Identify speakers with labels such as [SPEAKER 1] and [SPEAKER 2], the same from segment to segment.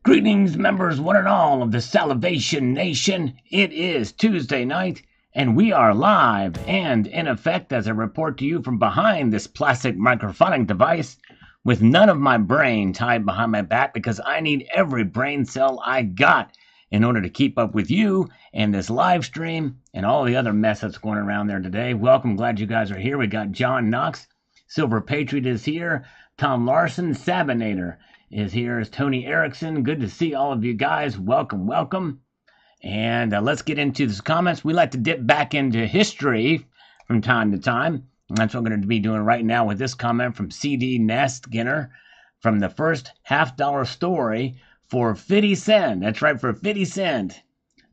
[SPEAKER 1] Greetings, members, one and all of the Salivation Nation. It is Tuesday night, and we are live and in effect as I report to you from behind this plastic microphonic device with none of my brain tied behind my back because I need every brain cell I got in order to keep up with you and this live stream and all the other mess that's going around there today. Welcome, glad you guys are here. We got John Knox, Silver Patriot is here, Tom Larson, Sabinator is here as Tony Erickson. Good to see all of you guys. Welcome, welcome. And let's get into these comments. We like to dip back into history from time to time. And that's what I'm going to be doing right now with this comment from CD Nastginner from the first $50 story for 50 cents. That's right, for 50 cents.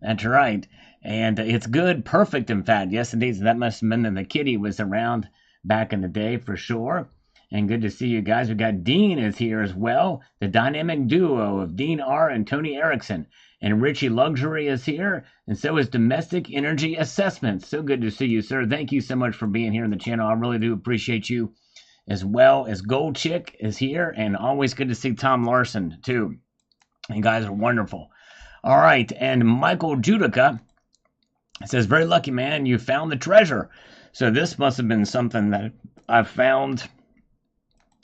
[SPEAKER 1] That's right. And it's good, perfect, in fact. Yes, indeed. So that must have been that the kitty was around back in the day for sure. And good to see you guys. We got Dean is here as well. The dynamic duo of Dean R. and Tony Erickson. And Richie Luxury is here. And so is Domestic Energy Assessments. So good to see you, sir. Thank you so much for being here on the channel. I really do appreciate you. As well as Gold Chick is here. And always good to see Tom Larson, too. You guys are wonderful. All right. And Michael Judica says, very lucky, man. You found the treasure. So this must have been something that I found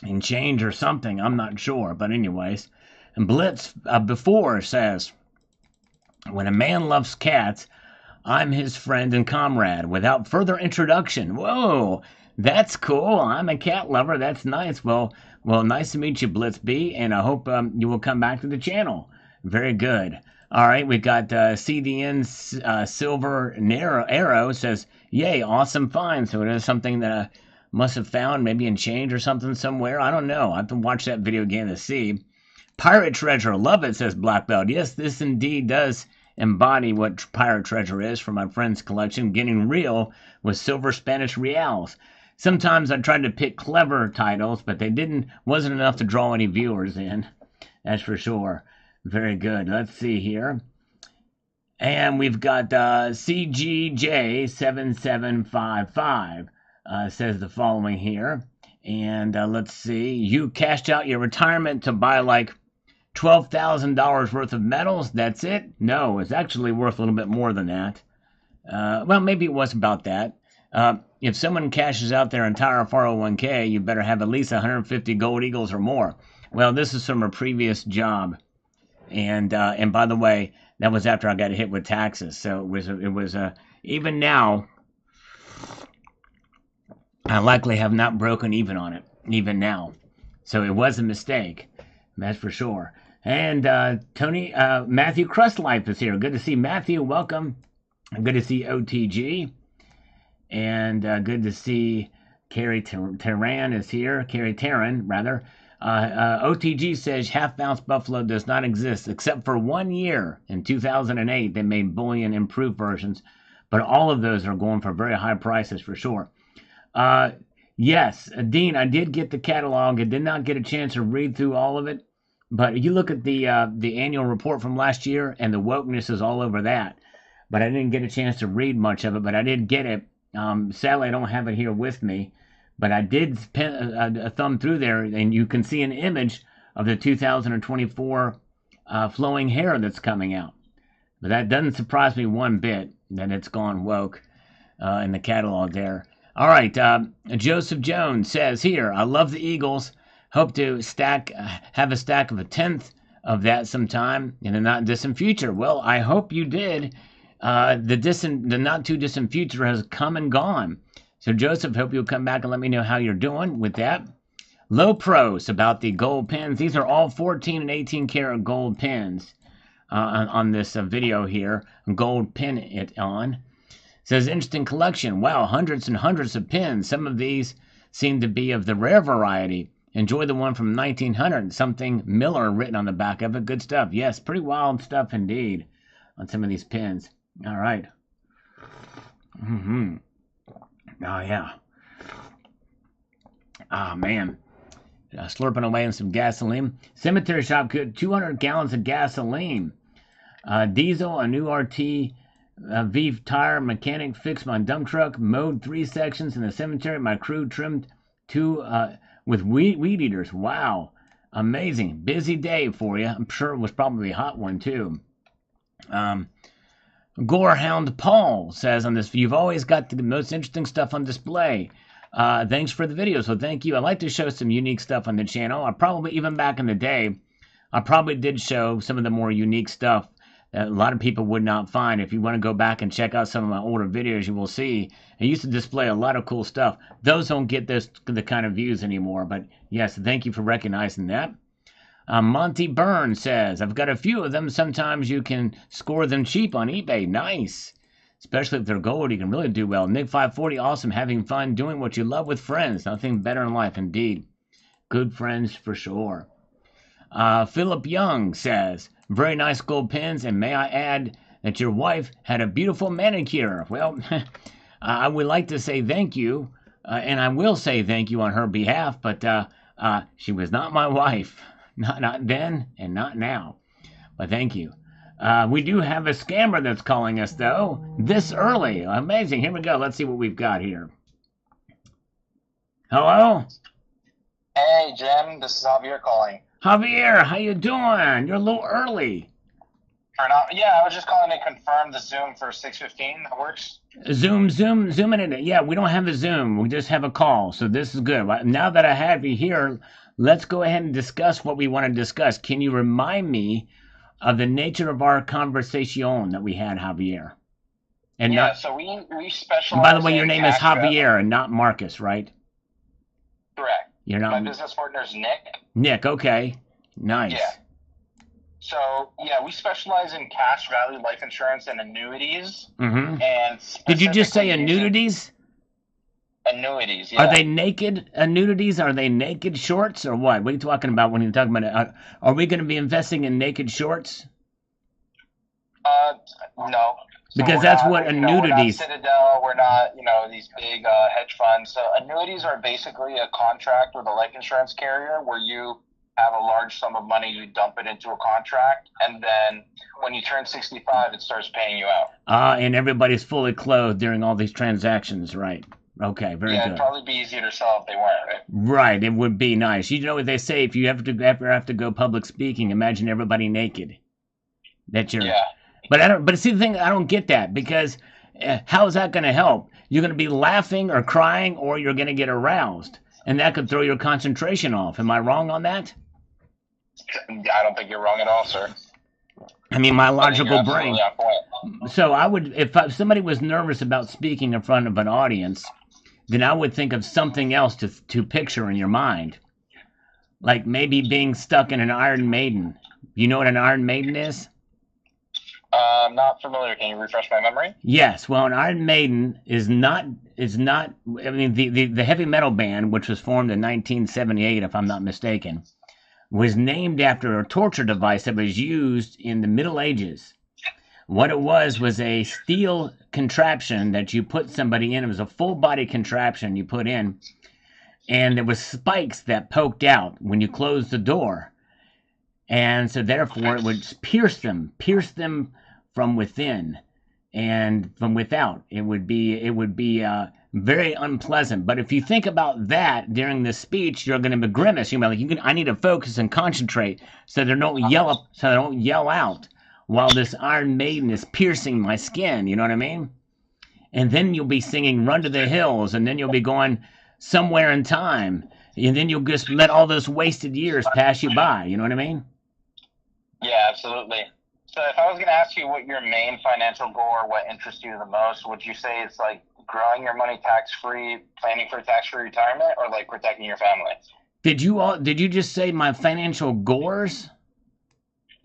[SPEAKER 1] in change or something, I'm not sure, but anyways. And Blitz before says, when a man loves cats, I'm his friend and comrade. Without further introduction. Whoa, that's cool. I'm a cat lover. That's nice. Well, nice to meet you, Blitz B, and I hope you will come back to the channel. Very good. All right, we got CDN Silver Arrow says, yay, awesome find. So it is something that must have found maybe in change or something somewhere. I don't know. I have to watch that video again to see. Pirate treasure. Love it, says Black Belt. Yes, this indeed does embody what pirate treasure is for my friend's collection. Getting real with silver Spanish reals. Sometimes I tried to pick clever titles, but wasn't enough to draw any viewers in. That's for sure. Very good. Let's see here. And we've got CGJ7755. Says the following here. And let's see. You cashed out your retirement to buy like $12,000 worth of metals. That's it? No, it's actually worth a little bit more than that. Well, maybe it was about that. If someone cashes out their entire 401k, you better have at least 150 gold eagles or more. Well, this is from a previous job. And by the way, that was after I got hit with taxes. So it was even now, I likely have not broken even on it, even now. So it was a mistake. That's for sure. And Matthew Crustlife is here. Good to see Matthew. Welcome. Good to see OTG. And good to see Carrie Terran is here. Carrie Terran, rather. OTG says half-ounce buffalo does not exist except for 1 year. In 2008, they made bullion improved versions. But all of those are going for very high prices for sure. Yes, Dean, I did get the catalog. I did not get a chance to read through all of it, but you look at the annual report from last year, and the wokeness is all over that. But I didn't get a chance to read much of it, but I did get it. Sadly, I don't have it here with me, but I did thumb through there, and you can see an image of the 2024 flowing hair that's coming out. But that doesn't surprise me one bit that it's gone woke in the catalog there. All right, Joseph Jones says here, I love the Eagles. Hope to have a stack of a 1/10 of that sometime in the not distant future. Well, I hope you did. The not too distant future has come and gone. So Joseph, hope you'll come back and let me know how you're doing with that. Low pros about the gold pins. These are all 14 and 18 karat gold pins on this video here. Gold pin it on. Says, interesting collection. Wow, hundreds and hundreds of pins. Some of these seem to be of the rare variety. Enjoy the one from 1900. Something Miller written on the back of it. Good stuff. Yes, pretty wild stuff indeed on some of these pins. All right. Oh, yeah. Ah, man. Slurping away on some gasoline. Cemetery shop could 200 gallons of gasoline. Diesel, a new RT V tire mechanic fixed my dump truck, mowed 3 sections in the cemetery. My crew trimmed 2 with weed eaters. Wow. Amazing. Busy day for you. I'm sure it was probably a hot one, too. Gorehound Paul says on this, you've always got the most interesting stuff on display. Thanks for the video, so thank you. I like to show some unique stuff on the channel. I probably, even back in the day, I probably did show some of the more unique stuff that a lot of people would not find. If you want to go back and check out some of my older videos, you will see I used to display a lot of cool stuff. Those don't get the kind of views anymore, but yes, thank you for recognizing that. Monty Byrne says, I've got a few of them. Sometimes you can score them cheap on eBay. Nice. Especially if they're gold, you can really do well. Nick540, awesome. Having fun doing what you love with friends. Nothing better in life, indeed. Good friends for sure. Philip Young says, very nice gold pins, and may I add that your wife had a beautiful manicure. Well, I would like to say thank you, and I will say thank you on her behalf, but she was not my wife. Not then and not now. But thank you. We do have a scammer that's calling us, though, this early. Amazing. Here we go. Let's see what we've got here. Hello?
[SPEAKER 2] Hey, Jim. This is Javier calling.
[SPEAKER 1] Javier, how you doing? You're a little early.
[SPEAKER 2] Yeah, I was just calling to confirm the Zoom for 6:15. That works?
[SPEAKER 1] Zooming in. Yeah, we don't have a Zoom. We just have a call. So this is good. Now that I have you here, let's go ahead and discuss what we want to discuss. Can you remind me of the nature of our conversation that we had, Javier?
[SPEAKER 2] And yeah, so we specialize.
[SPEAKER 1] By the way, your name is Javier and not Marcus, right?
[SPEAKER 2] Correct.
[SPEAKER 1] You're not.
[SPEAKER 2] My business partner is Nick.
[SPEAKER 1] Nick, okay. Nice.
[SPEAKER 2] Yeah. So, yeah, we specialize in cash value life insurance and annuities.
[SPEAKER 1] Mm-hmm.
[SPEAKER 2] And
[SPEAKER 1] did you just say annuities?
[SPEAKER 2] Annuities, yeah.
[SPEAKER 1] Are they naked annuities? Are they naked shorts or what? What are you talking about when you're talking about are we going to be investing in naked shorts?
[SPEAKER 2] No.
[SPEAKER 1] Because that's what annuities...
[SPEAKER 2] We're not Citadel, we're not, these big hedge funds. So annuities are basically a contract with a life insurance carrier where you have a large sum of money, you dump it into a contract, and then when you turn 65, it starts paying you out.
[SPEAKER 1] And everybody's fully clothed during all these transactions, right? Okay, very good.
[SPEAKER 2] Yeah, it'd probably be easier to sell if they weren't, right?
[SPEAKER 1] Right, it would be nice. You know what they say, if you ever have to go public speaking, imagine everybody naked.
[SPEAKER 2] Yeah.
[SPEAKER 1] But see the thing, I don't get that, because how is that going to help? You're going to be laughing or crying, or you're going to get aroused, and that could throw your concentration off. Am I wrong on that?
[SPEAKER 2] I don't think you're wrong at all, sir.
[SPEAKER 1] I mean, my logical brain. So I would, if somebody was nervous about speaking in front of an audience, then I would think of something else to picture in your mind. Like maybe being stuck in an Iron Maiden. You know what an Iron Maiden is?
[SPEAKER 2] I'm not familiar. Can you refresh my memory?
[SPEAKER 1] Yes. Well, an Iron Maiden is not. I mean, the heavy metal band, which was formed in 1978, if I'm not mistaken, was named after a torture device that was used in the Middle Ages. What it was a steel contraption that you put somebody in. It was a full body contraption you put in, and there was spikes that poked out when you closed the door, and so therefore it would pierce them from within and from without. It would be very unpleasant. But if you think about that during the speech, you're going to grimace. You're going to be like, I need to focus and concentrate so they don't yell out while this Iron Maiden is piercing my skin. You know what I mean? And then you'll be singing Run to the Hills, and then you'll be going somewhere in time, and then you'll just let all those wasted years pass you by. You know what I mean?
[SPEAKER 2] Yeah, absolutely. So if I was going to ask you what your main financial goal or what interests you the most, would you say it's like growing your money tax-free, planning for a tax-free retirement, or like protecting your family?
[SPEAKER 1] Did you just say my financial goals?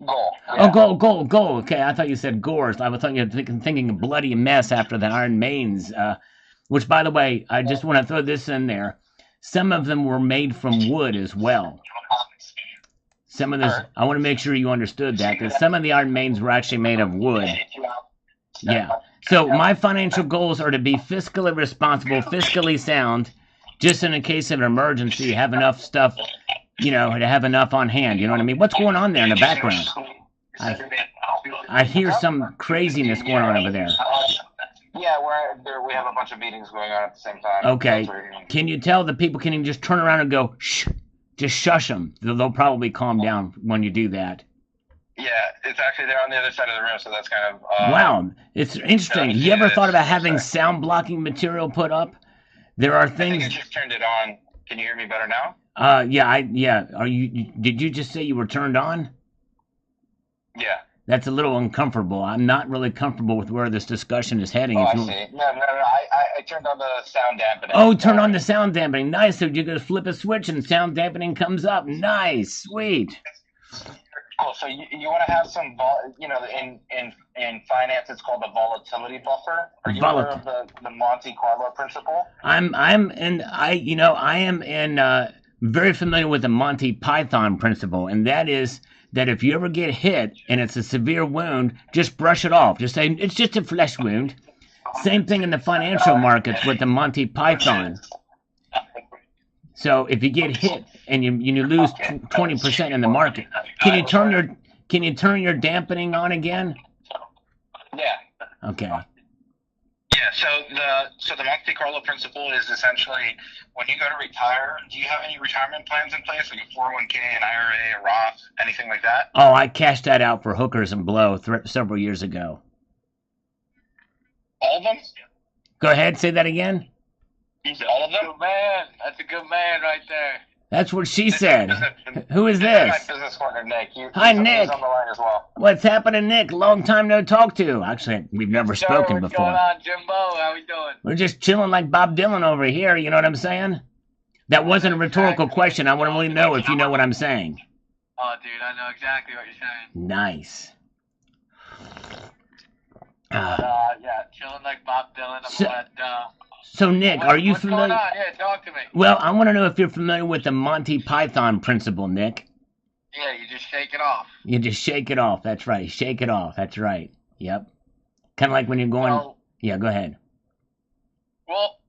[SPEAKER 2] Goal. Yeah.
[SPEAKER 1] Oh, goal. Okay, I thought you said gores. I was thinking a bloody mess after the Iron Maidens, which, by the way, I just want to throw this in there. Some of them were made from wood as well. Some of this, I want to make sure you understood that, because some of the Iron Maidens were actually made of wood. Yeah. So my financial goals are to be fiscally responsible, fiscally sound, just in a case of an emergency, have enough stuff, to have enough on hand. You know what I mean? What's going on there in the background? I hear some craziness going on over there.
[SPEAKER 2] Yeah, we have a bunch of meetings going on at the same time.
[SPEAKER 1] Okay. Can you tell the people, can you just turn around and go, shh, Just shush them. They'll probably calm down when you do that.
[SPEAKER 2] Yeah, it's actually there on the other side of the room, so that's kind of
[SPEAKER 1] wow. It's interesting. You ever thought about having sound blocking material put up? There are things.
[SPEAKER 2] I think I just turned it on. Can you hear me better now?
[SPEAKER 1] Yeah. Are you? Did you just say you were turned on?
[SPEAKER 2] Yeah.
[SPEAKER 1] That's a little uncomfortable. I'm not really comfortable with where this discussion is heading.
[SPEAKER 2] Oh, I see. No. I turned on the sound dampening.
[SPEAKER 1] Oh, turn on the sound dampening. Nice. So you're gonna flip a switch and sound dampening comes up. Nice. Sweet.
[SPEAKER 2] Cool. So you want to have some, in finance, it's called the volatility buffer. Are you aware of the Monte Carlo principle?
[SPEAKER 1] I am very familiar with the Monty Python principle, and that is that if you ever get hit and it's a severe wound, just brush it off. Just say it's just a flesh wound. Same thing in the financial markets with the Monty Python. So if you get hit and you lose 20% in the market, can you turn your dampening on again?
[SPEAKER 2] Yeah.
[SPEAKER 1] Okay.
[SPEAKER 2] Yeah. So the Monte Carlo principle is essentially when you go to retire. Do you have any retirement plans in place, like a 401k, an IRA, a Roth, anything like that?
[SPEAKER 1] Oh, I cashed that out for hookers and blow several years ago.
[SPEAKER 2] All of them?
[SPEAKER 1] Go ahead. Say that again.
[SPEAKER 2] All of them?
[SPEAKER 3] Good man. That's a good man right there.
[SPEAKER 1] That's what she said. Who is this?
[SPEAKER 2] My business partner, Nick.
[SPEAKER 1] Hi, Nick.
[SPEAKER 2] He's on the line as well.
[SPEAKER 1] What's happening, Nick? Long time no talk to. Actually, we've never spoken before.
[SPEAKER 3] What's going on, Jimbo? How we doing?
[SPEAKER 1] We're just chilling like Bob Dylan over here. You know what I'm saying? That wasn't a rhetorical question. I want to really know if you know what I'm saying.
[SPEAKER 3] Oh, dude, I know exactly what you're saying.
[SPEAKER 1] Nice.
[SPEAKER 3] Yeah, chilling like Bob Dylan.
[SPEAKER 1] So, Nick, are you familiar?
[SPEAKER 3] What's going on? Yeah, talk to me.
[SPEAKER 1] Well, I want to know if you're familiar with the Monty Python principle, Nick.
[SPEAKER 3] Yeah, you just shake it off.
[SPEAKER 1] You just shake it off. That's right. Shake it off. That's right. Yep. Kind of like when you're going... Yeah, go ahead.
[SPEAKER 3] Well,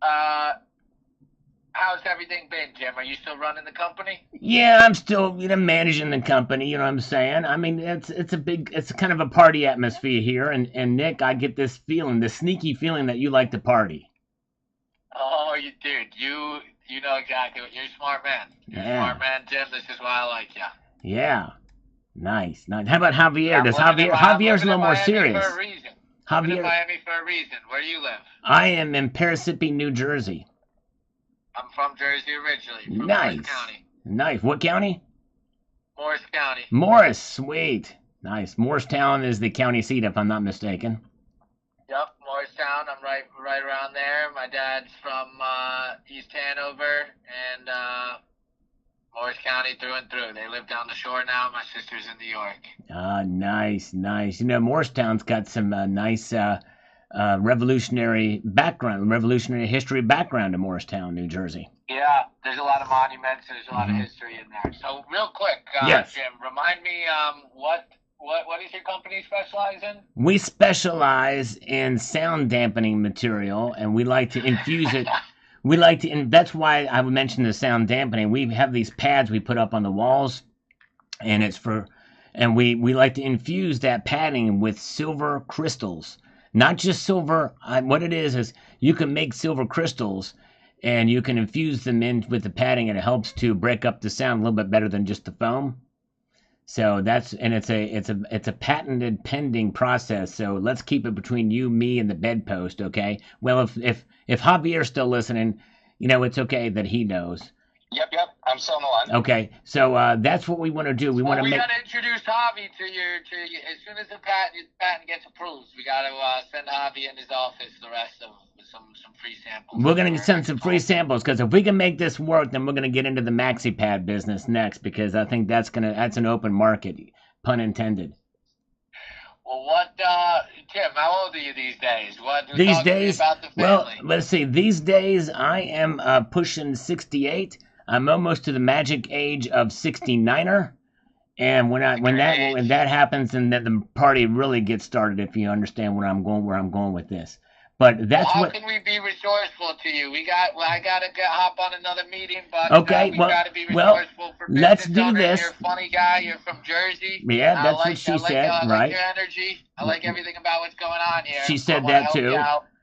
[SPEAKER 3] how's everything been, Jim? Are you still running the company?
[SPEAKER 1] Yeah, I'm still, managing the company, you know what I'm saying? I mean, it's kind of a party atmosphere here, and Nick, I get this sneaky feeling that you like to party.
[SPEAKER 3] Oh, you know exactly what you're a smart man. You're a smart man, Jim. This is why I like you.
[SPEAKER 1] Yeah. Nice. How about Javier? Javier's a little more serious.
[SPEAKER 3] For a reason. I'm in Miami for a reason. Where do you live?
[SPEAKER 1] I am in Parsippany, New Jersey.
[SPEAKER 3] I'm from Jersey originally. From
[SPEAKER 1] Nice.
[SPEAKER 3] Morris County.
[SPEAKER 1] Nice. What county?
[SPEAKER 3] Morris County.
[SPEAKER 1] Morris. Sweet. Nice. Morristown is the county seat, if I'm not mistaken.
[SPEAKER 3] Yep, Morristown. I'm right around there. My dad's from East Hanover and Morris County through and through. They live down the shore now. My sister's in New York.
[SPEAKER 1] Nice. Morristown's got some nice revolutionary history background in Morristown, New Jersey.
[SPEAKER 3] Yeah, there's a lot of monuments. There's a lot of history in there. So real quick,
[SPEAKER 1] yes.
[SPEAKER 3] Jim, remind me what does your company specialize in?
[SPEAKER 1] We specialize in sound dampening material, and we like to infuse it. That's why I mentioned the sound dampening. We have these pads we put up on the walls, and we like to infuse that padding with silver crystals. Not just silver. What it is you can make silver crystals, and you can infuse them in with the padding, and it helps to break up the sound a little bit better than just the foam. So it's a patented pending process. So let's keep it between you, me, and the bedpost, okay? Well, if Javier's still listening, it's okay that he knows.
[SPEAKER 2] Yep. I'm still on the line.
[SPEAKER 1] Okay, so that's what we want to do. We got to
[SPEAKER 3] introduce Javi to you. As soon as the patent gets approved, we got to send Javi in his office the rest of some free samples.
[SPEAKER 1] We're going to send some free samples, because if we can make this work, then we're going to get into the maxi pad business next, because I think that's an open market, pun intended.
[SPEAKER 3] Well, Tim, how old are you these days?
[SPEAKER 1] These days?
[SPEAKER 3] About the family.
[SPEAKER 1] Well, let's see. These days, I am pushing 68. I'm almost to the magic age of 69er. And when that happens, then the party really gets started, if you understand where I'm going with this. But that's
[SPEAKER 3] how can we be resourceful to you? I gotta hop on another meeting, but
[SPEAKER 1] okay,
[SPEAKER 3] we gotta be resourceful for business.
[SPEAKER 1] Let's do this.
[SPEAKER 3] You're a funny guy. You're from Jersey.
[SPEAKER 1] Yeah, that's what she said,
[SPEAKER 3] I
[SPEAKER 1] right?
[SPEAKER 3] like your energy. I like everything about what's going on here.
[SPEAKER 1] She said that too.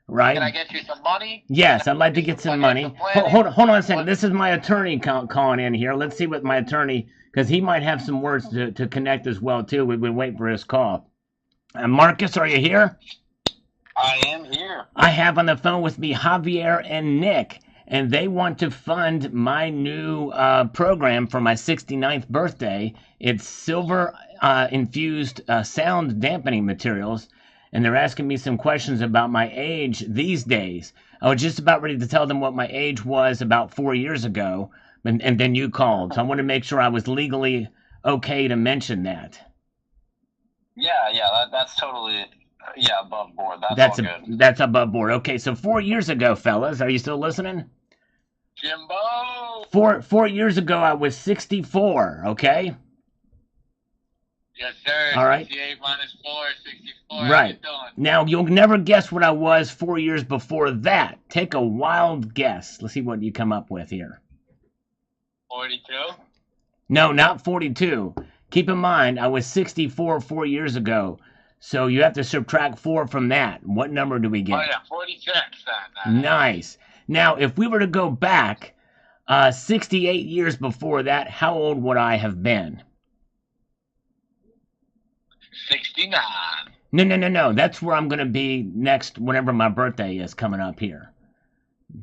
[SPEAKER 1] right?
[SPEAKER 3] Can I get you some money?
[SPEAKER 1] Yes, I'd like to get some money. Hold on a second. This is my attorney calling in here. Let's see what my attorney, because he might have some words to connect as well too. We've been waiting for his call. Marcus, are you here?
[SPEAKER 2] I am here.
[SPEAKER 1] I have on the phone with me Javier and Nick, and they want to fund my new program for my 69th birthday. It's silver infused sound dampening materials, and they're asking me some questions about my age these days. I was just about ready to tell them what my age was about 4 years ago, and then you called. So I want to make sure I was legally okay to mention that.
[SPEAKER 2] Yeah, that's totally above board. That's all good.
[SPEAKER 1] That's above board. Okay, so 4 years ago, fellas, are you still listening?
[SPEAKER 3] Jimbo!
[SPEAKER 1] 4 years ago, I was 64, okay?
[SPEAKER 3] Yes, sir.
[SPEAKER 1] All right.
[SPEAKER 3] 68 minus 4, 64.
[SPEAKER 1] Right. Now, you'll never guess what I was 4 years before that. Take a wild guess. Let's see what you come up with here.
[SPEAKER 3] 42?
[SPEAKER 1] No, not 42. Keep in mind, I was 64 4 years ago. So you have to subtract 4 from that. What number do we get?
[SPEAKER 3] Oh, yeah, 46 then.
[SPEAKER 1] Nice. Now, if we were to go back 68 years before that, how old would I have been?
[SPEAKER 3] 69.
[SPEAKER 1] No. That's where I'm going to be next whenever my birthday is coming up here.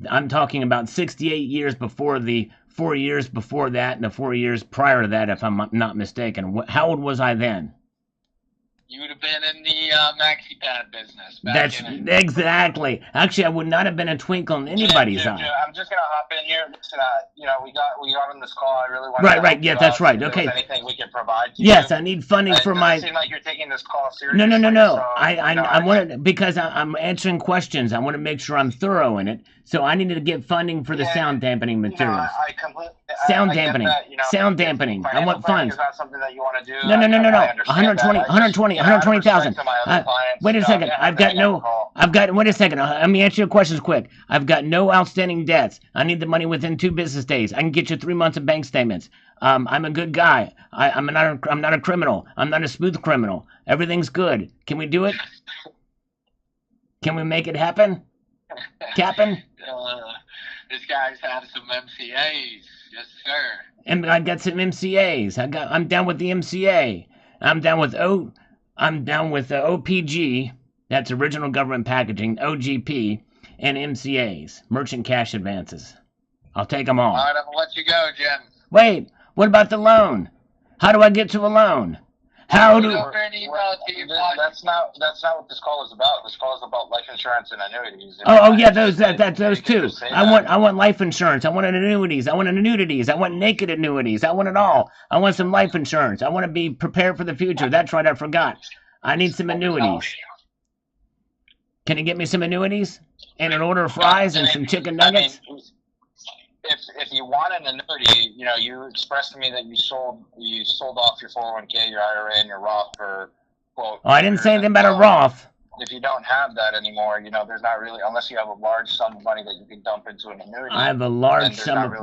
[SPEAKER 1] I'm talking about 68 years before the 4 years before that and the 4 years prior to that, if I'm not mistaken. How old was I then?
[SPEAKER 3] You would have been in the maxi pad business.
[SPEAKER 1] That's exactly. Actually, I would not have been a twinkle in anybody's eye.
[SPEAKER 2] I'm just gonna hop in here. Listen, we got on this call. I really want
[SPEAKER 1] Right. Yeah, that's right. Okay.
[SPEAKER 2] Anything we can provide to you?
[SPEAKER 1] Yes, I need funding for my.
[SPEAKER 2] It doesn't seem like you're taking this call seriously.
[SPEAKER 1] No.
[SPEAKER 2] So,
[SPEAKER 1] I want to, because I'm answering questions. I want to make sure I'm thorough in it. So I needed to get funding for the sound dampening materials. Sound dampening. Sound dampening. I want funds.
[SPEAKER 2] Is that something that you want to do?
[SPEAKER 1] No. 120,000. Wait a second. Wait a second. Let me answer your questions quick. I've got no outstanding debts. I need the money within 2 business days. I can get you 3 months of bank statements. I'm a good guy. I'm not a criminal. I'm not a smooth criminal. Everything's good. Can we do it? Can we make it happen? Captain?
[SPEAKER 3] This guy's had some MCAs. Yes, sir.
[SPEAKER 1] And I got some MCAs. I'm down with the MCA. I'm down with OPG. That's original government packaging, OGP, and MCAs, merchant cash advances. I'll take them all.
[SPEAKER 3] All right, I'm gonna let you go, Jim.
[SPEAKER 1] Wait, what about the loan? How do I get to a loan?
[SPEAKER 2] That's not what this call is about. This call is about life insurance and annuities.
[SPEAKER 1] Yeah, those two. I want life insurance. I want annuities. I want naked annuities. I want it all. I want some life insurance. I want to be prepared for the future. That's right, I forgot. I need some annuities. Can you get me some annuities? And an order of fries and some chicken nuggets?
[SPEAKER 2] If you want an annuity, you expressed to me that you sold off your 401k, your IRA, and your Roth for quote.
[SPEAKER 1] Oh, I didn't say anything about a Roth.
[SPEAKER 2] If you don't have that anymore, there's not really, unless you have a large sum of money that you can dump into an annuity.
[SPEAKER 1] I have a large sum.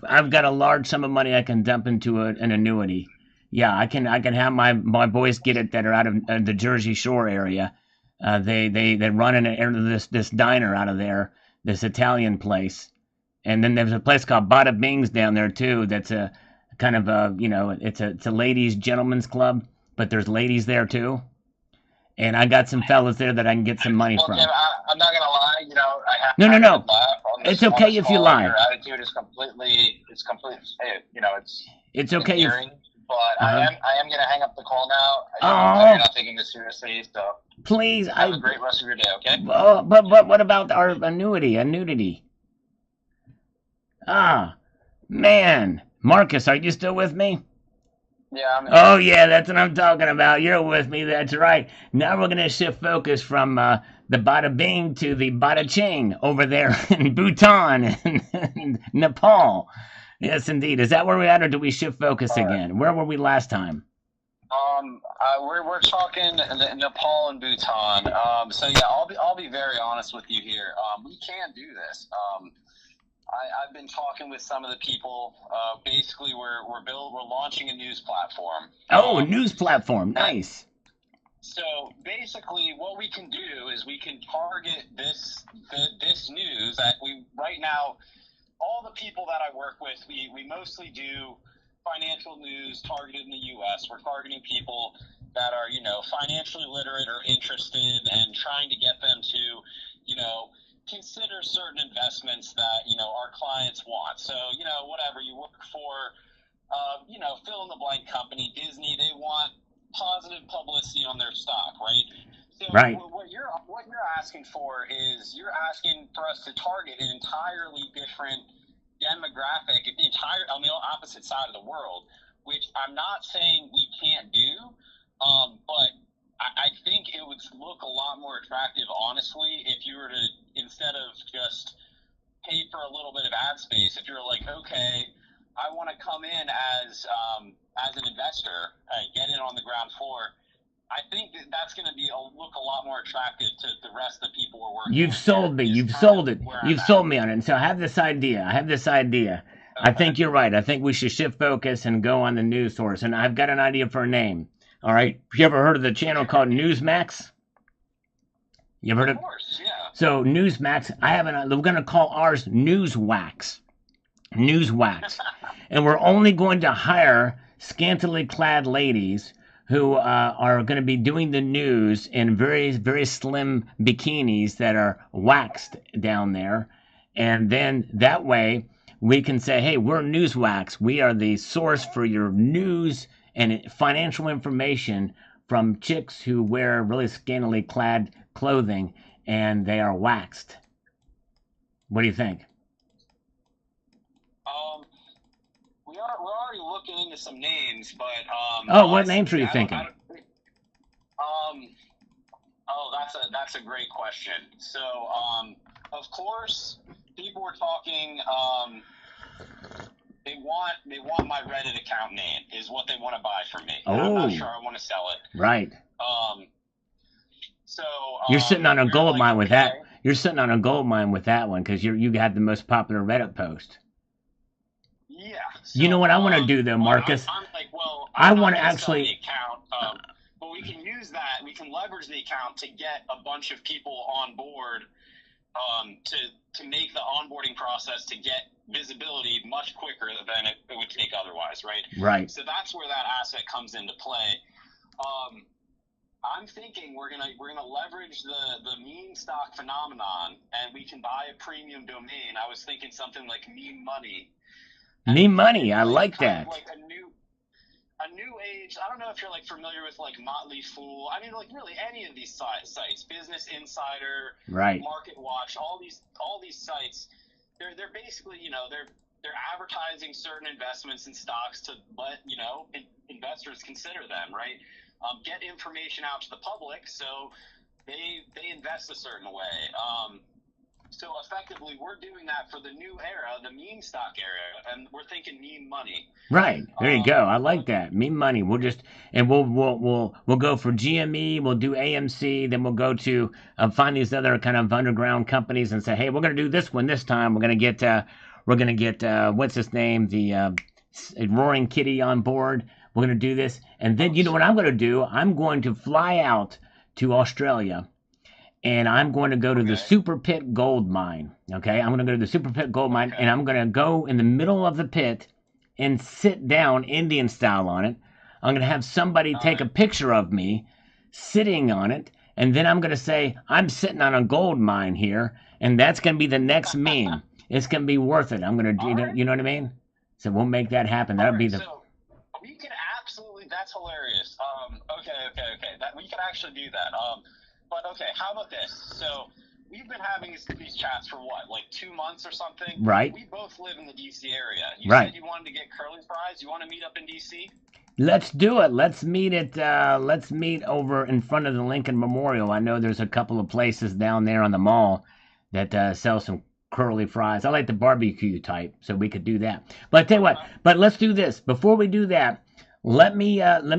[SPEAKER 1] I've got a large sum of money I can dump into an annuity. Yeah, I can have my boys get it that are out of the Jersey Shore area. They run this diner out of there, this Italian place. And then there's a place called Bada Bing's down there too. That's a kind of it's a ladies' gentlemen's club, but there's ladies there too. And I got some fellas there that I can get some money from.
[SPEAKER 2] Jim, I'm not gonna lie. I have
[SPEAKER 1] No.
[SPEAKER 2] laugh
[SPEAKER 1] It's okay if you lie.
[SPEAKER 2] Your attitude is completely. It's
[SPEAKER 1] okay.
[SPEAKER 2] But I am gonna hang up the call now. You're not taking this seriously, so
[SPEAKER 1] please.
[SPEAKER 2] Have a great rest of your day. Okay.
[SPEAKER 1] But what about our annuity? Man. Marcus, are you still with me?
[SPEAKER 2] Yeah, I'm here.
[SPEAKER 1] Oh, yeah, that's what I'm talking about. You're with me. That's right. Now we're going to shift focus from the Bada Bing to the Bada Ching over there in Bhutan and Nepal. Yes, indeed. Is that where we're at, or do we shift focus again? Where were we last time?
[SPEAKER 2] We're talking Nepal and Bhutan. So yeah, I'll be very honest with you here. We can do this. I've been talking with some of the people. Basically, we're launching a news platform.
[SPEAKER 1] Oh, a news platform, nice.
[SPEAKER 2] So basically, what we can do is we can target this news that we right now. All the people that I work with, we mostly do financial news targeted in the U.S. We're targeting people that are, financially literate or interested and trying to get them to, consider certain investments that, our clients want. So, whatever you work for, fill in the blank company, Disney, they want positive publicity on their stock, right? So
[SPEAKER 1] Right.
[SPEAKER 2] what you're asking for is you're asking for us to target an entirely different demographic, on the opposite side of the world, which I'm not saying we can't do, but I think it would look a lot more attractive, honestly, if you were to, instead of just pay for a little bit of ad space, if you're like, okay, I want to come in as an investor, get in on the ground floor. I think that's going to look a lot more attractive to the rest of the people we're working with.
[SPEAKER 1] You've sold me. You've sold it. You've sold me on it. And so I have this idea.
[SPEAKER 2] Okay.
[SPEAKER 1] I think you're right. I think we should shift focus and go on the news source. And I've got an idea for a name. All right. You ever heard of the channel called Newsmax? You ever heard of?
[SPEAKER 2] Of course, yeah.
[SPEAKER 1] So Newsmax, we're going to call ours Newswax. Newswax. And we're only going to hire scantily clad ladies who are going to be doing the news in very, very slim bikinis that are waxed down there. And then that way we can say, hey, we're Newswax. We are the source for your news and financial information from chicks who wear really scantily clad clothing and they are waxed. What do you think?
[SPEAKER 2] We're already looking into some names, but
[SPEAKER 1] what names are you thinking?
[SPEAKER 2] That's a great question. So of course, people were talking. They want my Reddit account name is what they want to buy from me.
[SPEAKER 1] Oh,
[SPEAKER 2] I'm not sure I want to sell it.
[SPEAKER 1] Right.
[SPEAKER 2] So
[SPEAKER 1] you're sitting on a gold mine with that.
[SPEAKER 2] Okay.
[SPEAKER 1] You're sitting on a gold mine with that one because you had the most popular Reddit post.
[SPEAKER 2] Yeah. So,
[SPEAKER 1] you know what I want to do though, Marcus?
[SPEAKER 2] I'm like, well,
[SPEAKER 1] I
[SPEAKER 2] I'm
[SPEAKER 1] want
[SPEAKER 2] not
[SPEAKER 1] to
[SPEAKER 2] gonna sell
[SPEAKER 1] actually.
[SPEAKER 2] the account, but we can use that. We can leverage the account to get a bunch of people on board, to make the onboarding process to get visibility much quicker than it would take otherwise, right?
[SPEAKER 1] Right.
[SPEAKER 2] So that's where that asset comes into play. I'm thinking we're gonna leverage the meme stock phenomenon, and we can buy a premium domain. I was thinking something like Meme Money.
[SPEAKER 1] Meme Money, I like that.
[SPEAKER 2] Like a new age. I don't know if you're like familiar with like Motley Fool. I mean, like really any of these sites, Business Insider,
[SPEAKER 1] right,
[SPEAKER 2] Market Watch, all these sites. They're basically they're advertising certain investments in stocks to let investors consider them, right? Get information out to the public so they invest a certain way. So effectively, we're doing that for the new era, the meme stock era, and we're thinking Meme Money.
[SPEAKER 1] Right there, you go. I like that. Meme Money. We'll go for GME. We'll do AMC. Then we'll go to find these other kind of underground companies and say, hey, we're gonna do this one this time. We're gonna get what's his name, the Roaring Kitty on board. We're going to do this. And then you know what I'm going to do? I'm going to fly out to Australia and I'm going to go to the Super Pit gold mine. Okay? I'm going to go to the Super Pit gold mine and I'm going to go in the middle of the pit and sit down Indian style on it. I'm going to have somebody take a picture of me sitting on it. And then I'm going to say, I'm sitting on a gold mine here. And that's going to be the next meme. It's going to be worth it. I'm going to, you know what I mean? So we'll make that happen. That'll be the...
[SPEAKER 2] We can absolutely. That's hilarious. Okay. We can actually do that. But okay, how about this? So we've been having these chats for what, like 2 months or something?
[SPEAKER 1] Right.
[SPEAKER 2] We both live in the DC area. You
[SPEAKER 1] right.
[SPEAKER 2] said you wanted to get curly fries. You want to meet up in DC?
[SPEAKER 1] Let's do it. Let's meet over in front of the Lincoln Memorial. I know there's a couple of places down there on the mall that sell some curly fries. I like the barbecue type, so we could do that. But I tell you what, but let's do this. Before we do that, let me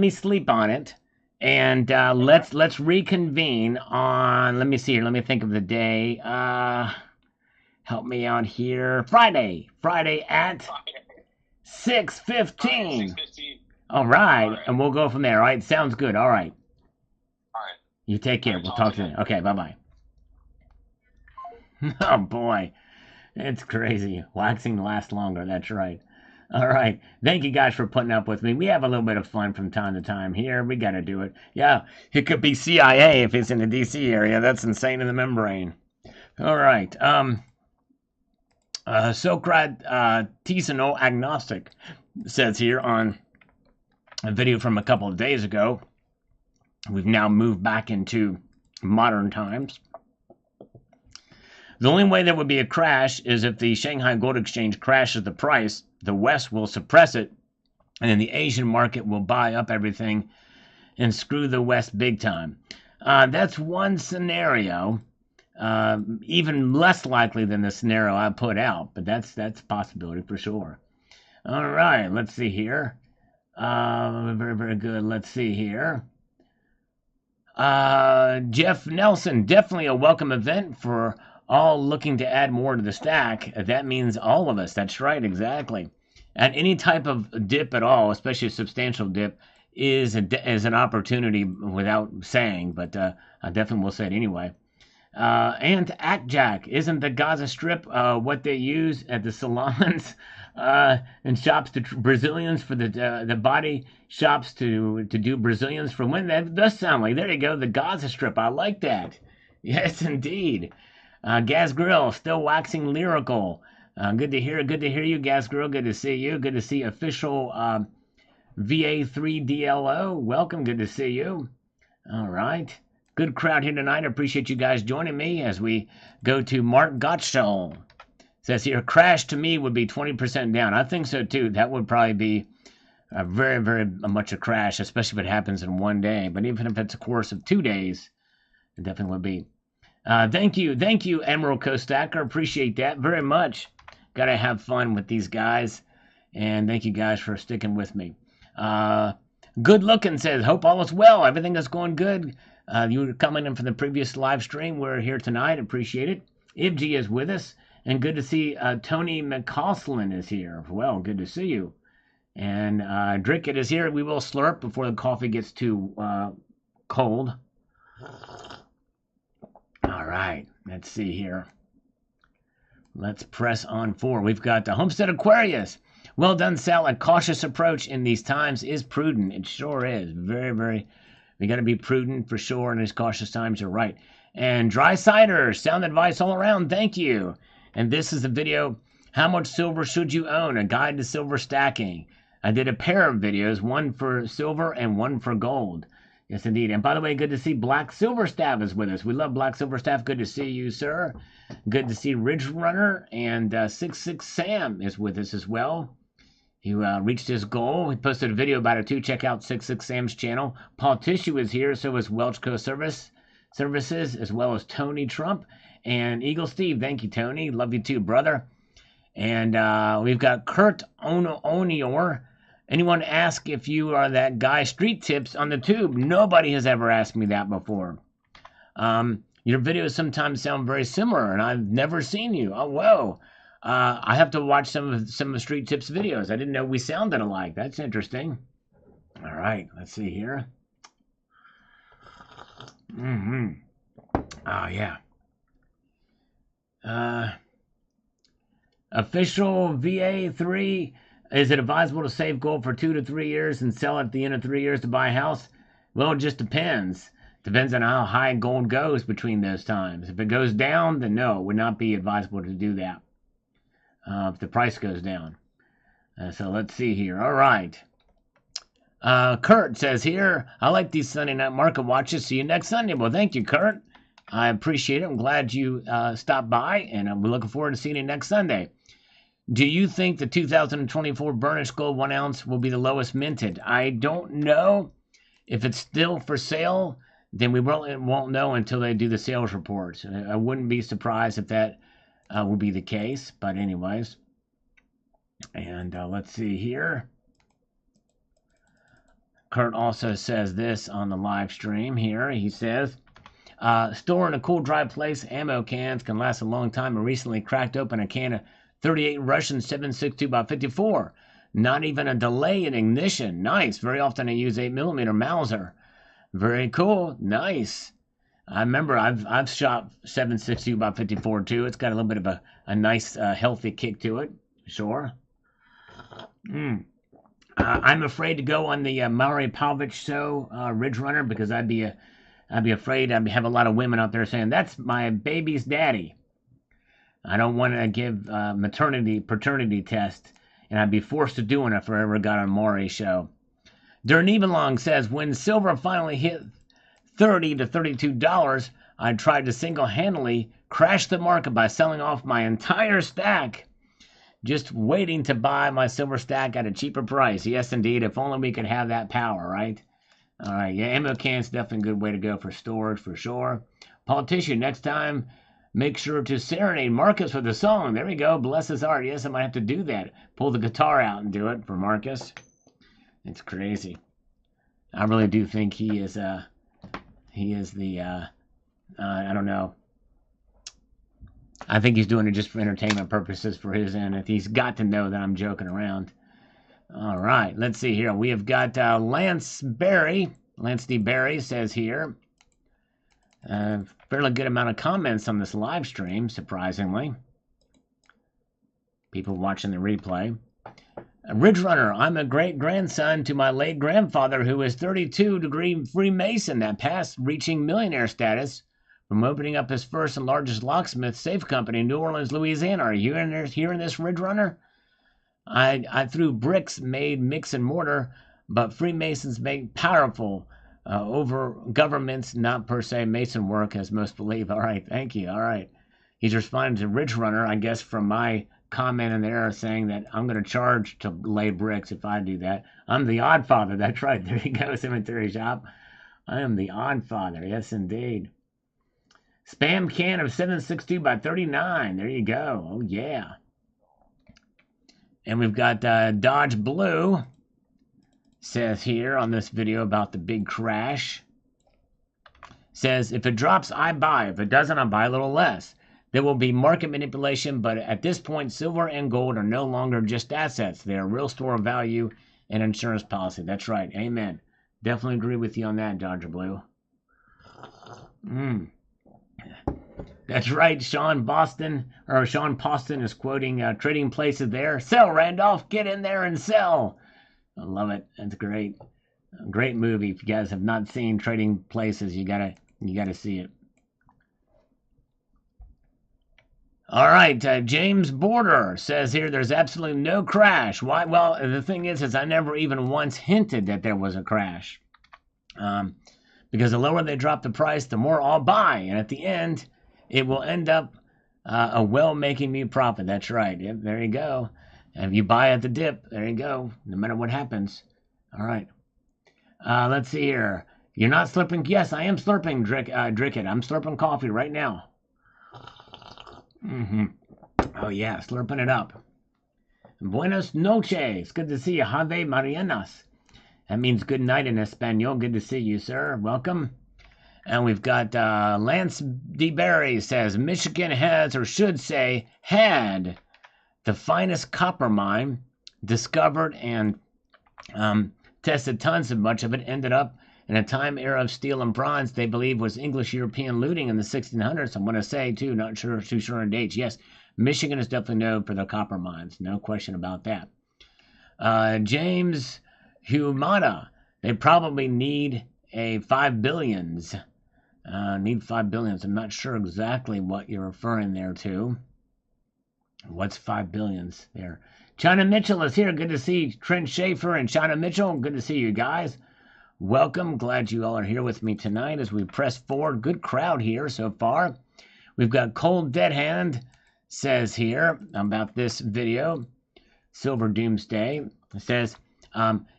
[SPEAKER 1] sleep on it, and let's reconvene on. Let me see here. Let me think of the day. Help me out here. Friday at 6:15. All right, and we'll go from there. All right, sounds good. All right. You take care. We'll talk to you. Okay, bye-bye. Oh, boy. It's crazy. Waxing lasts longer. That's right. All right. Thank you guys for putting up with me. We have a little bit of fun from time to time here. We got to do it. Yeah, it could be CIA if it's in the D.C. area. That's insane in the membrane. All right. Socrat Tisano Agnostic says here on a video from a couple of days ago, we've now moved back into modern times. The only way there would be a crash is if the Shanghai Gold Exchange crashes the price, the West will suppress it, and then the Asian market will buy up everything and screw the West big time. That's one scenario, even less likely than the scenario I put out, but that's a possibility for sure. All right, let's see here. Very, very good. Let's see here. Jeff Nelson, definitely a welcome event for all looking to add more to the stack. That means all of us. That's right, exactly. And any type of dip at all, especially a substantial dip, is an opportunity without saying, but I definitely will say it anyway. And Jack, isn't the Gaza Strip what they use at the salons and shops to Brazilians for the body shops to do Brazilians for women? That does sound like, there you go, the Gaza Strip. I like that. Yes, indeed. Gas Grill, still waxing lyrical. Good to hear you, Gas Grill. Good to see you. Good to see official VA3DLO. Welcome. Good to see you. All right. Good crowd here tonight. I appreciate you guys joining me as we go to Mark Gottschall. Says here, crash to me would be 20% down. I think so too. That would probably be a very, very much a crash, especially if it happens in one day. But even if it's a course of 2 days, it definitely would be. Thank you, Emerald Co-Stacker. Appreciate that very much. Got to have fun with these guys. And thank you guys for sticking with me. Good looking says, hope all is well. Everything is going good. You were coming in from the previous live stream. We're here tonight. Appreciate it. Ibg is with us. And good to see Tony McCausland is here. Well, good to see you. And Drickett is here. We will slurp before the coffee gets too cold. All right, let's see here. Let's press on forward. We've got the Homestead Aquarius. Well done, Sal. A cautious approach in these times is prudent. It sure is. Very, very. We got to be prudent for sure in these cautious times. You're right. And Dry Cider, sound advice all around. Thank you. And this is the video, How Much Silver Should You Own? A Guide to Silver Stacking. I did a pair of videos, one for silver and one for gold. Yes, indeed. And by the way, good to see Black Silver Staff is with us. We love Black Silver Staff. Good to see you, sir. Good to see Ridge Runner. And 66 Sam is with us as well. He reached his goal. He posted a video about it too. Check out 66 Sam's channel. Paul Tissue is here. So is Welchco Services, as well as Tony Trump. And Eagle Steve. Thank you, Tony. Love you too, brother. And we've got Kurt Onior. Anyone ask if you are that guy Street Tips on the tube? Nobody has ever asked me that before. Your videos sometimes sound very similar, and I've never seen you. Oh, whoa. I have to watch some of Street Tips videos. I didn't know we sounded alike. That's interesting. All right, let's see here. Oh, yeah. Official VA3. Is it advisable to save gold for 2 to 3 years and sell at the end of 3 years to buy a house? Well, it just depends. Depends on how high gold goes between those times. If it goes down, then no, it would not be advisable to do that. If the price goes down. So let's see here. All right. Kurt says here, I like these Sunday night market watches. See you next Sunday. Well, thank you, Kurt. I appreciate it. I'm glad you stopped by, and we're looking forward to seeing you next Sunday. Do you think the 2024 burnished gold 1 ounce will be the lowest minted? I don't know. If it's still for sale, then we won't know until they do the sales reports. I wouldn't be surprised if that will be the case. But anyways, and let's see here. Kurt also says this on the live stream here. He says, store in a cool, dry place, ammo cans can last a long time. I recently cracked open a can of 38 Russian 7.62x54. Not even a delay in ignition. Nice. Very often I use 8mm Mauser. Very cool. Nice. I remember I've shot 7.62 by 54 too. It's got a little bit of a nice healthy kick to it. Sure. I'm afraid to go on the Maury Povich show, Ridge Runner, because I'd be afraid I'd have a lot of women out there saying that's my baby's daddy. I don't want to give paternity test, and I'd be forced to do one if I ever got on Maury's show. Dernibelong says when silver finally hit $30 to $32, I tried to single-handedly crash the market by selling off my entire stack. Just waiting to buy my silver stack at a cheaper price. Yes, indeed. If only we could have that power, right? All right. Yeah, ammo can's definitely a good way to go for storage, for sure. Politician, next time, make sure to serenade Marcus with a song. There we go. Bless his heart. Yes, I might have to do that. Pull the guitar out and do it for Marcus. It's crazy. I really do think he is the, I don't know. I think he's doing it just for entertainment purposes for his end. If he's got to know that I'm joking around. All right, let's see here. We have got Lance Berry. Lance D. Berry says here. Fairly good amount of comments on this live stream, surprisingly. People watching the replay. Ridge Runner, I'm a great-grandson to my late grandfather who is 32-degree Freemason that passed reaching millionaire status from opening up his first and largest locksmith safe company in New Orleans, Louisiana. Are you hearing this, Ridge Runner? I threw bricks made mix and mortar, but Freemasons make powerful over governments, not per se Mason work, as most believe. All right, thank you. All right. He's responding to Ridge Runner, I guess, from my comment in there saying that I'm going to charge to lay bricks if I do that. I'm the odd father. That's right. There you go, Cemetery Shop. I am the odd father. Yes, indeed. Spam can of 7.62 by 39. There you go. Oh, yeah. And we've got Dodge Blue says here on this video about the big crash. Says, if it drops, I buy. If it doesn't, I buy a little less. There will be market manipulation, but at this point, silver and gold are no longer just assets. They are a real store of value and insurance policy. That's right. Amen. Definitely agree with you on that, Dodger Blue. That's right. Sean Poston is quoting Trading Places there. Sell, Randolph. Get in there and sell. I love it. That's great. Great movie. If you guys have not seen Trading Places, you gotta see it. All right, James Border says here there's absolutely no crash. Why? Well, the thing is I never even once hinted that there was a crash. Because the lower they drop the price, the more I'll buy. And at the end, it will end up making me profit. That's right. Yep, there you go. And if you buy at the dip, there you go. No matter what happens. All right. Let's see here. You're not slurping. Yes, I am slurping, Drickett. I'm slurping coffee right now. Oh, yeah, slurping it up. Buenas noches. Good to see you. Have Marianas. That means good night in Espanol. Good to see you, sir. Welcome. And we've got Lance D. Berry says, Michigan has, or should say, had the finest copper mine discovered and tested tons of much of it. Ended up in a time era of steel and bronze they believe was English-European looting in the 1600s. I'm going to say, too, not too sure on dates. Yes, Michigan is definitely known for their copper mines. No question about that. James Humada, they probably need a 5 billions. Need 5 billions. I'm not sure exactly what you're referring there to. What's 5 billions there? China Mitchell is here. Good to see Trent Schaefer and China Mitchell. Good to see you guys. Welcome. Glad you all are here with me tonight as we press forward. Good crowd here so far. We've got Cold Dead Hand says here about this video. Silver Doomsday says,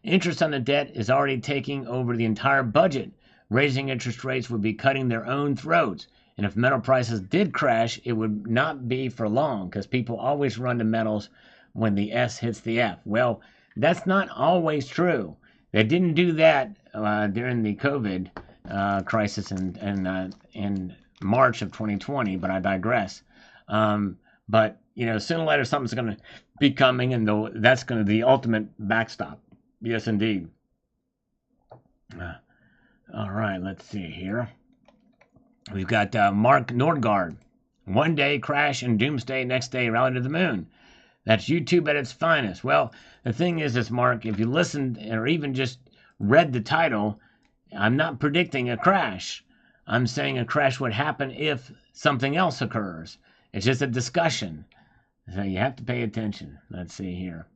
[SPEAKER 1] interest on the debt is already taking over the entire budget. Raising interest rates would be cutting their own throats. And if metal prices did crash, it would not be for long because people always run to metals when the S hits the F. Well, that's not always true. They didn't do that during the COVID crisis in March of 2020, but I digress. But, sooner or later something's going to be coming, and that's going to be the ultimate backstop. Yes, indeed. All right, let's see here. We've got Mark Nordgaard. One day crash and doomsday, next day rally to the moon. That's YouTube at its finest. Well, the thing is, Mark, if you listened or even just read the title, I'm not predicting a crash. I'm saying a crash would happen if something else occurs. It's just a discussion. So you have to pay attention. Let's see here.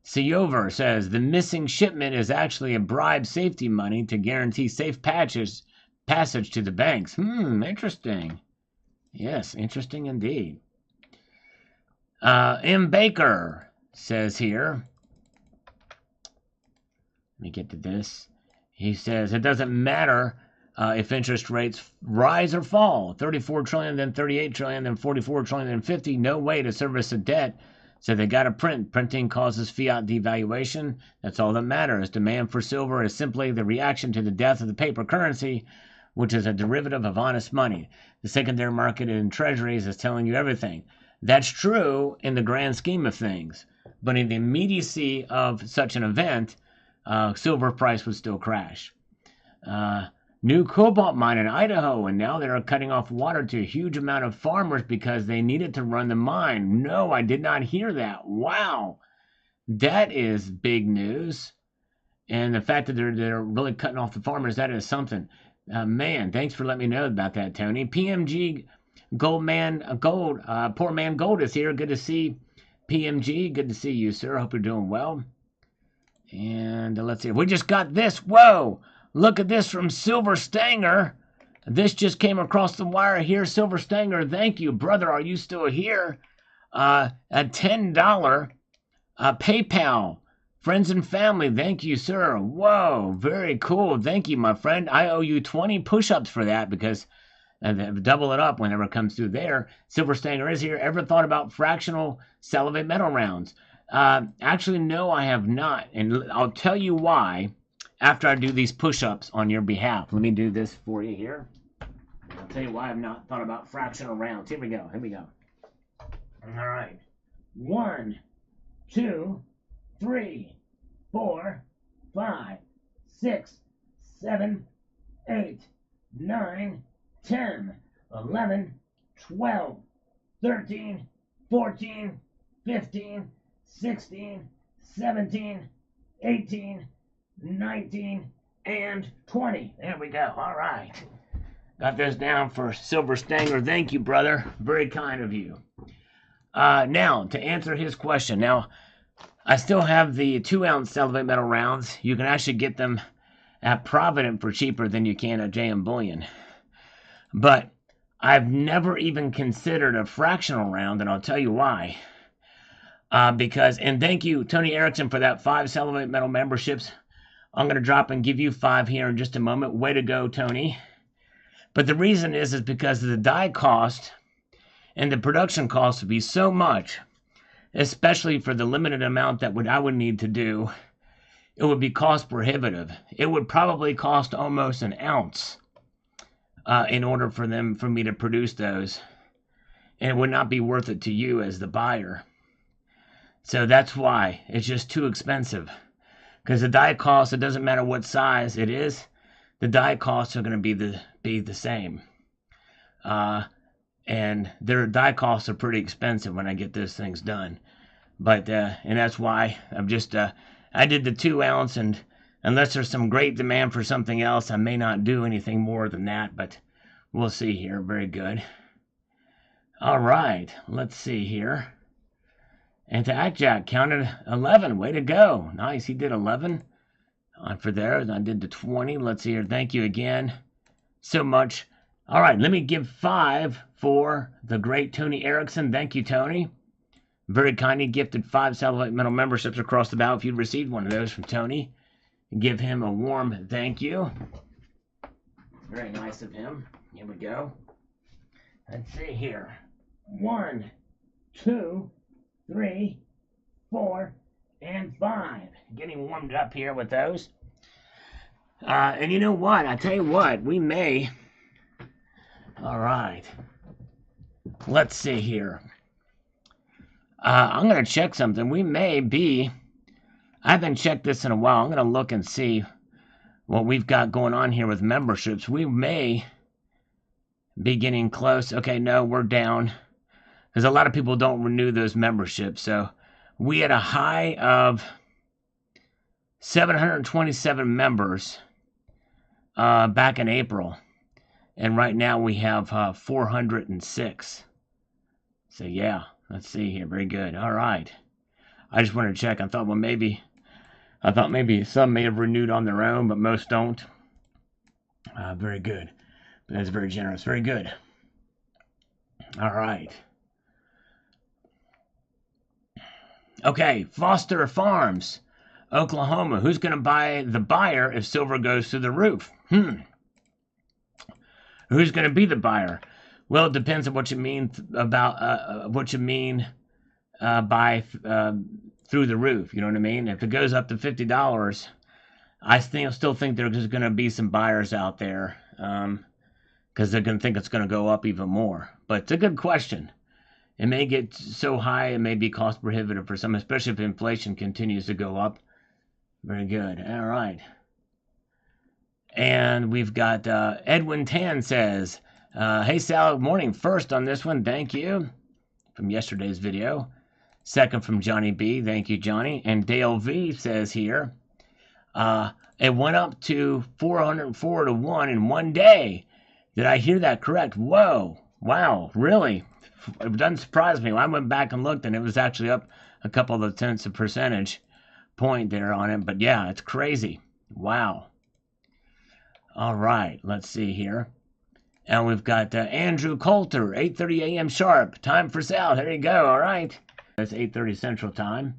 [SPEAKER 1] Seover says the missing shipment is actually a bribe safety money to guarantee safe passage to the banks. Interesting. Yes, interesting indeed. M. Baker says here. Let me get to this. He says it doesn't matter if interest rates rise or fall. 34 trillion, then 38 trillion, then 44 trillion, then 50. No way to service a debt. So they got to print. Printing causes fiat devaluation. That's all that matters. Demand for silver is simply the reaction to the death of the paper currency, which is a derivative of honest money. The secondary market in treasuries is telling you everything. That's true in the grand scheme of things. But in the immediacy of such an event, silver price would still crash. New cobalt mine in Idaho, and now they're cutting off water to a huge amount of farmers because they need it to run the mine. No, I did not hear that. Wow. That is big news. And the fact that they're really cutting off the farmers, that is something. Man, thanks for letting me know about that, Tony. PMG Poor Man Gold is here. Good to see PMG. Good to see you, sir. Hope you're doing well. And let's see. We just got this. Whoa. Look at this from Silver Stanger. This just came across the wire here. Silver Stanger, thank you. Brother, are you still here? A $10 PayPal. Friends and family, thank you, sir. Whoa, very cool. Thank you, my friend. I owe you 20 push-ups for that because double it up whenever it comes through there. Silver Stanger is here. Ever thought about fractional salivate metal rounds? Actually, no, I have not. And I'll tell you why after I do these push-ups on your behalf. Let me do this for you here. I'll tell you why I've not thought about fractional rounds. Here we go. All right. 1, 2, 3, 4, 5, 6, 7, 8, 9, 10, 11, 12, 13, 14, 15, 16, 17, 18, 19, and 20. There we go. All right. Got this down for Silver Stanger. Thank you, brother. Very kind of you. Now, to answer his question. Now, I still have the 2-ounce salivate metal rounds. You can actually get them at Provident for cheaper than you can at JM Bullion. But I've never even considered a fractional round, and I'll tell you why. Because, and thank you, Tony Erickson, for that 5 salivate metal memberships. I'm going to drop and give you 5 here in just a moment. Way to go, Tony. But the reason is because the die cost and the production cost would be so much, especially for the limited amount that I would need to do, it would be cost prohibitive. It would probably cost almost an ounce in order for me to produce those. And it would not be worth it to you as the buyer. So that's why it's just too expensive. Because the die cost, it doesn't matter what size it is, the die costs are going to be the same. And their die costs are pretty expensive when I get those things done. But, and that's why I'm just, I did the 2-ounce, and unless there's some great demand for something else, I may not do anything more than that, but we'll see here. Very good. All right, let's see here. And to Jack counted 11. Way to go. Nice. He did 11 for there. I did the 20. Let's see here. Thank you again so much. All right. Let me give 5 for the great Tony Erickson. Thank you, Tony. Very kindly gifted 5 salivate metal memberships across the bow. If you'd received one of those from Tony, give him a warm thank you. Very nice of him. Here we go. Let's see here. 1, 2, 3, 4, and 5. Getting warmed up here with those. And you know what? I tell you what, we may. All right. Let's see here. I'm going to check something. We may be. I haven't checked this in a while. I'm going to look and see what we've got going on here with memberships. We may be getting close. Okay, no, we're down. Because a lot of people don't renew those memberships. So we had a high of 727 members back in April. And right now we have 406. So yeah, let's see here. Very good. All right. I just wanted to check. I thought maybe some may have renewed on their own, but most don't. Very good. That's very generous. Very good. All right. Okay, Foster Farms, Oklahoma. Who's going to buy the buyer if silver goes through the roof? Who's going to be the buyer? Well, it depends on what you mean about by through the roof. You know what I mean? If it goes up to $50, I still think there's going to be some buyers out there because they're going to think it's going to go up even more. But it's a good question. It may get so high it may be cost prohibitive for some, especially if inflation continues to go up. Very good. All right. And we've got Edwin Tan says, hey, Sal, morning. First on this one, thank you, from yesterday's video. Second from Johnny B. Thank you, Johnny. And Dale V says here, it went up to 404 to 1 in one day. Did I hear that correct? Whoa. Wow. Really? It doesn't surprise me. I went back and looked, and it was actually up a couple of tenths of percentage point there on it. But yeah, it's crazy. Wow. All right. Let's see here. And we've got Andrew Coulter, 8:30 a.m. sharp. Time for Sal. There you go. All right. That's 8:30 Central Time.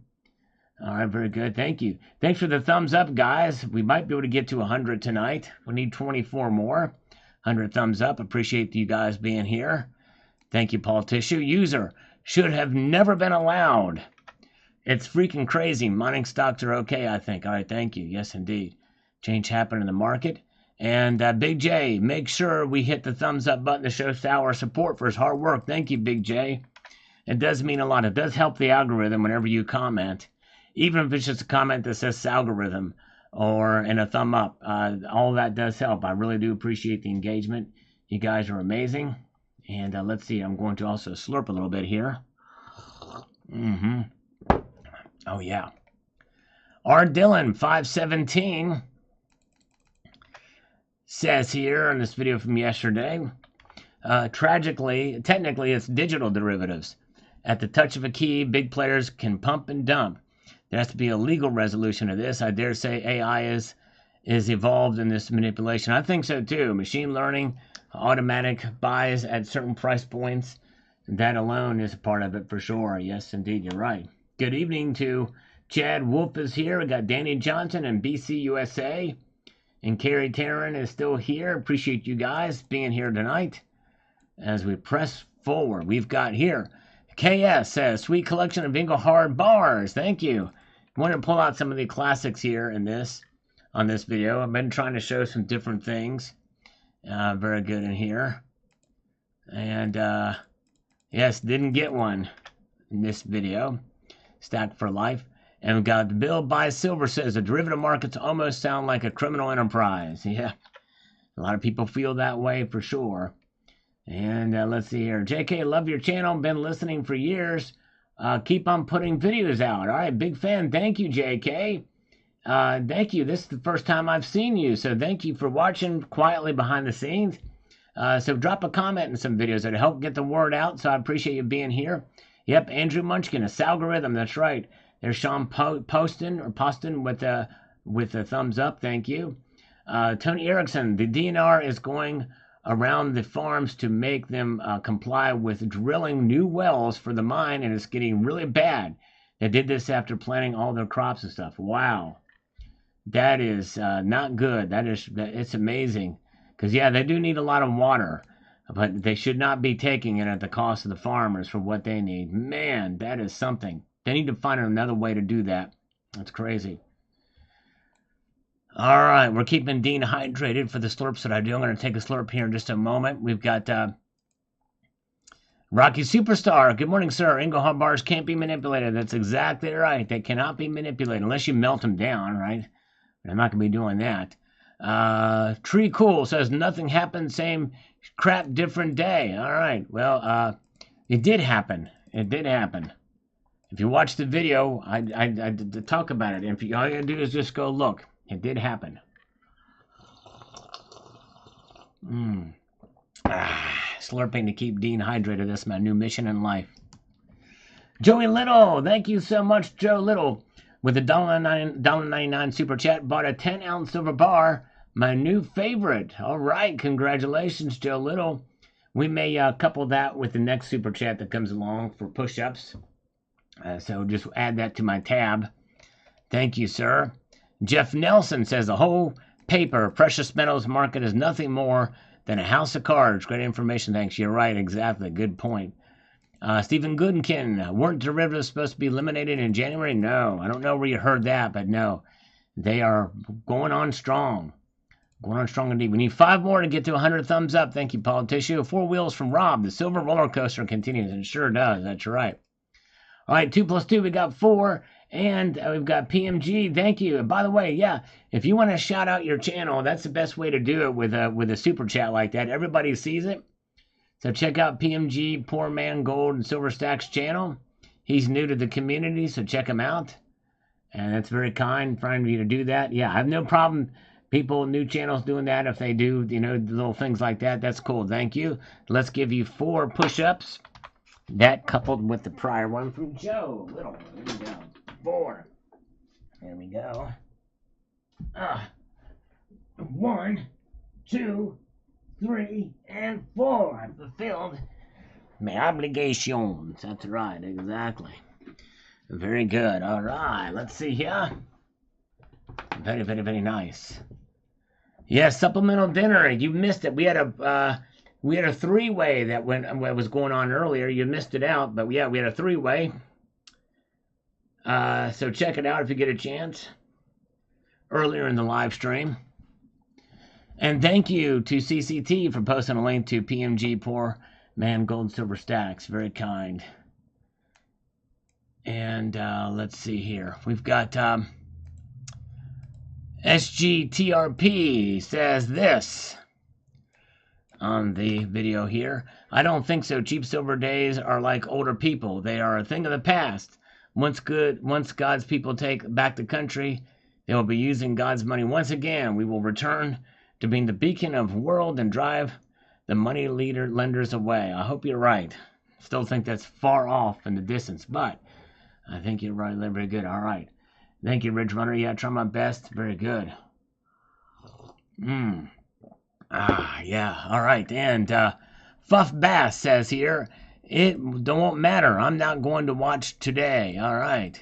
[SPEAKER 1] All right. Very good. Thank you. Thanks for the thumbs up, guys. We might be able to get to 100 tonight. We need 24 more. 100 thumbs up. Appreciate you guys being here. Thank you, Paul Tissue. User, should have never been allowed. It's freaking crazy. Mining stocks are okay, I think. All right, thank you. Yes, indeed. Change happened in the market. And Big J, make sure we hit the thumbs up button to show Sal our support for his hard work. Thank you, Big J. It does mean a lot. It does help the algorithm whenever you comment. Even if it's just a comment that says algorithm or in a thumb up. All that does help. I really do appreciate the engagement. You guys are amazing. And let's see, I'm going to also slurp a little bit here. Oh, yeah. R. Dillon, 517, says here in this video from yesterday, technically, it's digital derivatives. At the touch of a key, big players can pump and dump. There has to be a legal resolution of this. I dare say AI is evolved in this manipulation. I think so, too. Machine learning, automatic buys at certain price points. That alone is a part of it for sure. Yes, indeed, you're right. Good evening to Chad Wolf is here. We got Danny Johnson and BC USA. And Carrie Taryn is still here. Appreciate you guys being here tonight as we press forward. We've got here, KS says, sweet collection of Engelhard bars. Thank you. I want to pull out some of the classics here on this video. I've been trying to show some different things. Very good in here. And yes, didn't get one in this video. Stacked for life. And we've got Bill Buy Silver says the derivative markets almost sound like a criminal enterprise. Yeah, a lot of people feel that way for sure. And let's see here. JK, love your channel. Been listening for years. Keep on putting videos out. All right, big fan. Thank you, JK. Thank you. This is the first time I've seen you, so thank you for watching quietly behind the scenes. So drop a comment in some videos that help get the word out, so I appreciate you being here. Yep, Andrew Munchkin, a Salgorithm, that's right. There's Sean Poston with a thumbs up, thank you. Tony Erickson, the DNR is going around the farms to make them comply with drilling new wells for the mine, and it's getting really bad. They did this after planting all their crops and stuff. Wow. That is not good. It's amazing. Because, yeah, they do need a lot of water. But they should not be taking it at the cost of the farmers for what they need. Man, that is something. They need to find another way to do that. That's crazy. All right, we're keeping Dean hydrated for the slurps that I do. I'm going to take a slurp here in just a moment. We've got Rocky Superstar. Good morning, sir. Engelhard bars can't be manipulated. That's exactly right. They cannot be manipulated unless you melt them down, right? I'm not going to be doing that. Tree Cool says nothing happened. Same crap different day. All right. Well, it did happen. It did happen. If you watch the video, I did talk about it. If you, all you gotta do is just go look. It did happen. Slurping to keep Dean hydrated. That's my new mission in life. Joey Little, thank you so much, Joe Little, with a $1.99 super chat. Bought a 10-ounce silver bar, my new favorite. All right, congratulations, Joe Little. We may couple that with the next super chat that comes along for push-ups. So just add that to my tab. Thank you, sir. Jeff Nelson says the whole paper precious metals market is nothing more than a house of cards. Great information. Thanks. You're right. Exactly. Good point. Stephen Goodenkin, weren't derivatives supposed to be eliminated in January? No. I don't know where you heard that, but no. They are going on strong. Going on strong indeed. We need 5 more to get to 100 thumbs up. Thank you, politician. 4 wheels from Rob. The silver roller coaster continues. It sure does. That's right. All right, 2 plus 2, we got 4. And we've got PMG. Thank you. And by the way, yeah, if you want to shout out your channel, that's the best way to do it with a super chat like that. Everybody sees it. So check out PMG, Poor Man Gold and Silver Stacks channel. He's new to the community, so check him out. And that's very kind for you to do that. Yeah, I have no problem people, new channels doing that. If they do, little things like that, that's cool. Thank you. Let's give you 4 push-ups. That coupled with the prior one from Joe Little. Here we go. 4. There we go. 1, 2, 3, and 4. I fulfilled my obligations. That's right, exactly. Very good. All right, let's see here. Very, very, very nice. Yeah, supplemental dinner. You missed it. We had a 3-way that was going on earlier. You missed it out, but yeah, we had a 3-way. So check it out if you get a chance. Earlier in the live stream. And thank you to CCT for posting a link to PMG Poor Man Gold Silver Stacks. Very kind. And let's see here. We've got SGTRP says this on the video here. I don't think so. Cheap silver days are like older people. They are a thing of the past. Once God's people take back the country, they will be using God's money once again. We will return to being the beacon of the world and drive the money lenders away. I hope you're right. Still think that's far off in the distance, but I think you're right. Very good. All right. Thank you, Ridge Runner. Yeah, I try my best. Very good. Yeah. All right. And Fuff Bass says here, it won't matter. I'm not going to watch today. All right.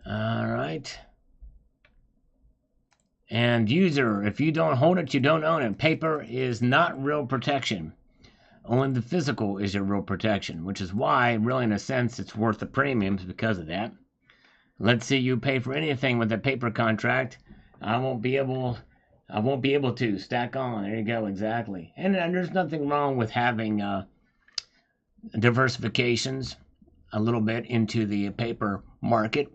[SPEAKER 1] All right. And user, if you don't hold it, you don't own it. Paper is not real protection. Only the physical is your real protection, which is why, really, in a sense, it's worth the premiums because of that. Let's say you pay for anything with a paper contract. I won't be able to stack on. There you go, exactly. And there's nothing wrong with having diversifications a little bit into the paper market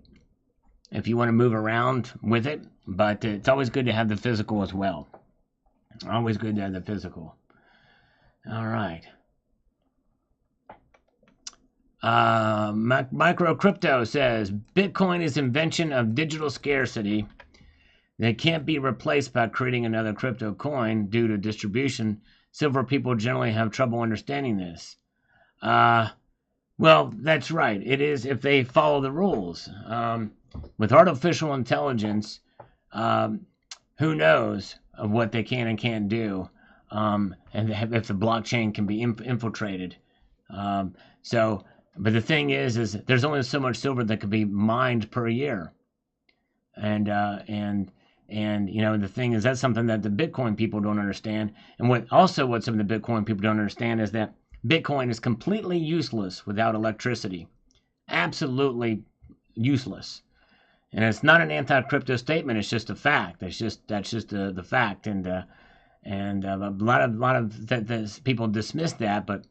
[SPEAKER 1] if you want to move around with it. But it's always good to have the physical as well. Always good to have the physical. All right. Micro Crypto says, Bitcoin is invention of digital scarcity that can't be replaced by creating another crypto coin due to distribution. Silver people generally have trouble understanding this. Well, that's right. It is if they follow the rules. With artificial intelligence, who knows of what they can and can't do, and if the blockchain can be infiltrated. But the thing is there's only so much silver that can be mined per year, and the thing is that's something that the Bitcoin people don't understand. And what some of the Bitcoin people don't understand is that Bitcoin is completely useless without electricity, absolutely useless. And it's not an anti-crypto statement. It's just a fact. That's just the fact. And a lot of people dismiss that. But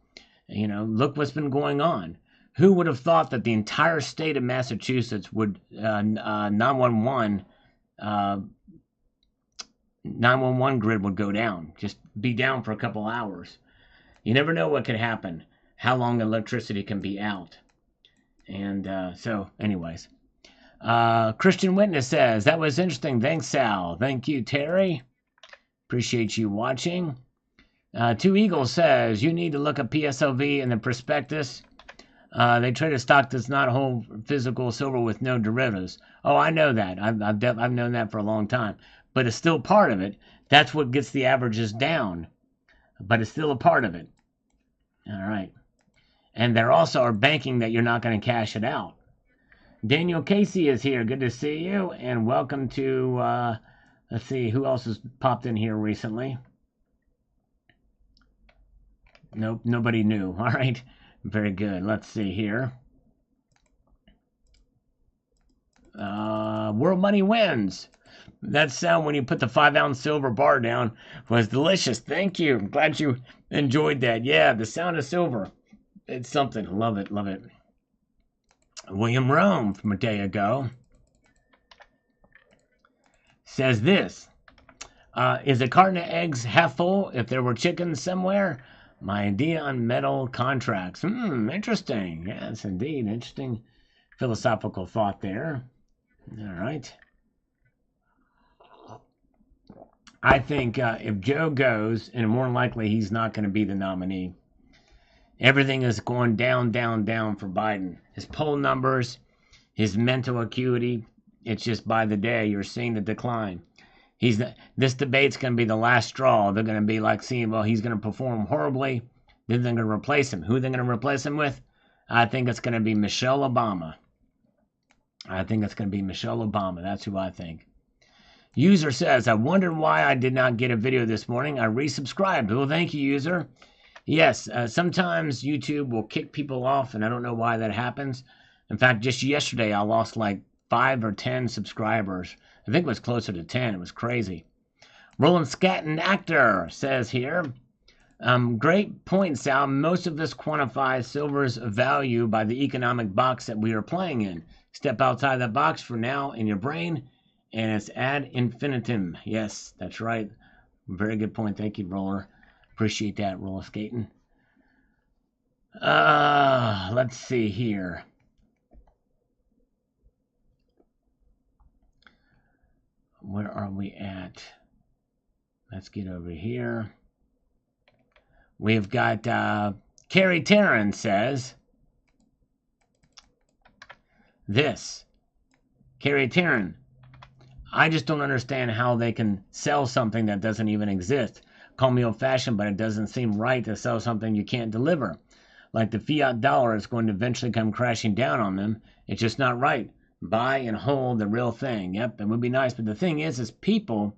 [SPEAKER 1] look what's been going on. Who would have thought that the entire state of Massachusetts would 911 911 grid would go down, just be down for a couple hours. You never know what could happen, how long electricity can be out. And so, anyways. Christian Witness says, that was interesting. Thanks, Sal. Thank you, Terry. Appreciate you watching. Two Eagles says, you need to look at PSLV in the prospectus. They trade a stock that's not whole physical silver with no derivatives. Oh, I know that. I've known that for a long time. But it's still part of it. That's what gets the averages down. But it's still a part of it. All right. And there also are banking that you're not going to cash it out. Daniel Casey is here. Good to see you. And welcome to, let's see, who else has popped in here recently? Nope, nobody new. All right. Very good. Let's see here. World Money Wins. That sound when you put the 5-ounce silver bar down was delicious. Thank you. I'm glad you enjoyed that. Yeah, the sound of silver. It's something. Love it. Love it. William Rome from a day ago says this. Is a carton of eggs half full if there were chickens somewhere? My idea on metal contracts. Interesting. Yes, indeed. Interesting philosophical thought there. All right. I think if Joe goes, and more likely he's not going to be the nominee, everything is going down, down, down for Biden. His poll numbers, his mental acuity, it's just by the day you're seeing the decline. This debate's going to be the last straw. They're going to be like seeing, well, he's going to perform horribly. Then they're going to replace him. Who are they going to replace him with? I think it's going to be Michelle Obama. That's who I think. User says, I wondered why I did not get a video this morning. I resubscribed. Well, thank you, user. Yes, sometimes YouTube will kick people off, and I don't know why that happens. In fact, just yesterday, I lost like 5 or 10 subscribers. I think it was closer to 10. It was crazy. Roland Scatton Actor says here, great point, Sal. Most of this quantifies silver's value by the economic box that we are playing in. Step outside that box for now in your brain, and it's ad infinitum. Yes, that's right. Very good point. Thank you, Roller. Appreciate that, Roller Skating. Let's see here. Where are we at? Let's get over here. We've got Carrie Tarrant says this. Carrie Tarrant, I just don't understand how they can sell something that doesn't even exist. Call me old-fashioned, but it doesn't seem right to sell something you can't deliver. Like the fiat dollar is going to eventually come crashing down on them. It's just not right. Buy and hold the real thing. Yep, it would be nice. But the thing is people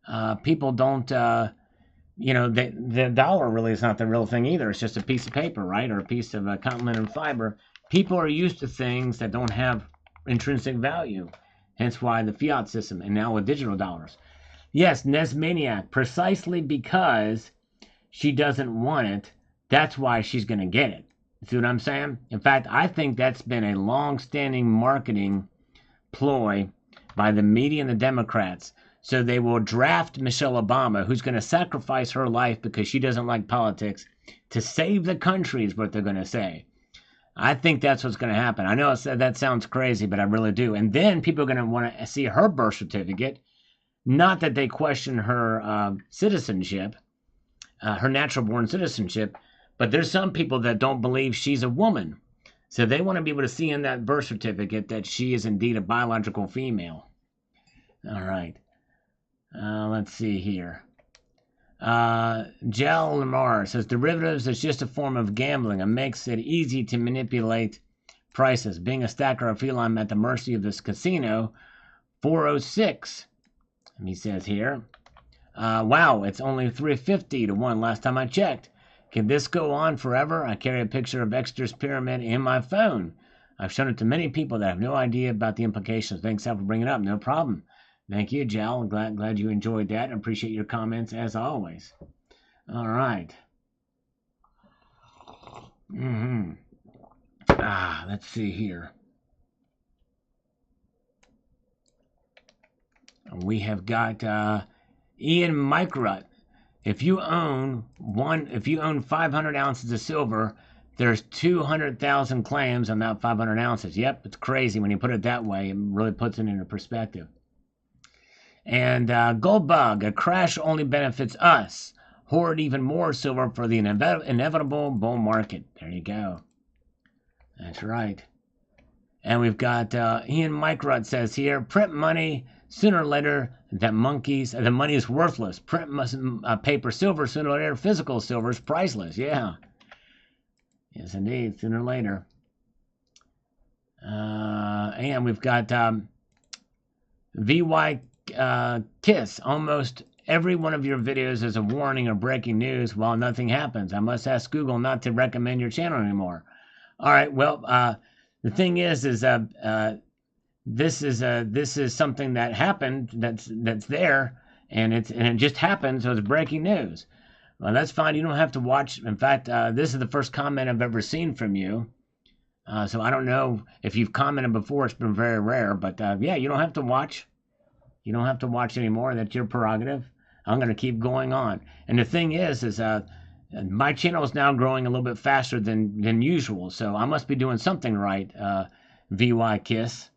[SPEAKER 1] don't, the dollar really is not the real thing either. It's just a piece of paper, right? Or a piece of continental fiber. People are used to things that don't have intrinsic value. Hence why the fiat system, and now with digital dollars. Yes, Nesmaniac, precisely because she doesn't want it, that's why she's going to get it. See what I'm saying? In fact, I think that's been a long-standing marketing ploy by the media and the Democrats. So they will draft Michelle Obama, who's going to sacrifice her life because she doesn't like politics, to save the country is what they're going to say. I think that's what's going to happen. I know that sounds crazy, but I really do. And then people are going to want to see her birth certificate. Not that they question her citizenship, her natural-born citizenship, but there's some people that don't believe she's a woman. So they want to be able to see in that birth certificate that she is indeed a biological female. All right. Let's see here. Jal Lamar says, derivatives is just a form of gambling. It makes it easy to manipulate prices. Being a stacker, I feel I'm at the mercy of this casino. 406, he says here. Wow, it's only 350 to 1 last time I checked. Can this go on forever? I carry a picture of Exeter's pyramid in my phone. I've shown it to many people that have no idea about the implications. Thanks, Al, for bringing it up. No problem. Thank you, Jal. Glad you enjoyed that. I appreciate your comments as always. All right. Let's see here. We have got Ian Microt. If you own 500 ounces of silver, there's 200,000 claims on that 500 ounces. Yep, it's crazy when you put it that way. It really puts it into perspective. And Goldbug, a crash only benefits us. Hoard even more silver for the inevitable bull market. There you go. That's right. And we've got Ian Microt says here, print money. Sooner or later, the money is worthless. Print paper silver. Sooner or later, physical silver is priceless. Yeah. Yes, indeed. Sooner or later. And we've got VY Kiss. Almost every one of your videos is a warning or breaking news while nothing happens. I must ask Google not to recommend your channel anymore. All right. Well, the thing is this is something that happened. That's there, and it just happened. So it's breaking news. Well, that's fine. You don't have to watch. In fact, this is the first comment I've ever seen from you. So I don't know if you've commented before. It's been very rare, but yeah, you don't have to watch. You don't have to watch anymore. That's your prerogative. I'm going to keep going on. And the thing is my channel is now growing a little bit faster than usual. So I must be doing something right. VY Kiss.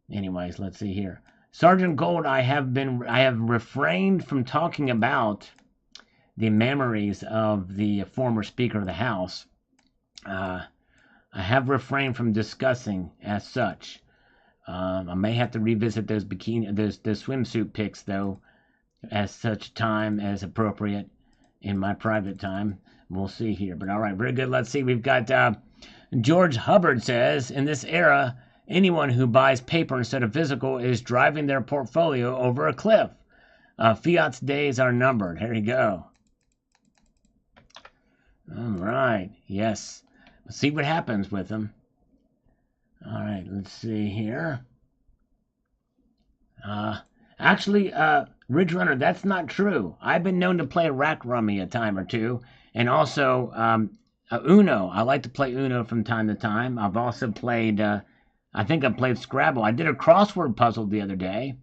[SPEAKER 1] Anyways, let's see here. Sergeant Gold, I have refrained from talking about the memories of the former Speaker of the House. I have refrained from discussing as such. I may have to revisit those swimsuit pics though, as such time as appropriate in my private time. We'll see here. But all right, very good. Let's see. We've got George Hubbard says, in this era, anyone who buys paper instead of physical is driving their portfolio over a cliff. Fiat's days are numbered. Here you go. All right. Yes. Let's see what happens with them. All right. Let's see here. Actually, Ridge Runner, that's not true. I've been known to play rack rummy a time or two. And also Uno. I like to play Uno from time to time. I've also played... I think I played Scrabble. I did a crossword puzzle the other day.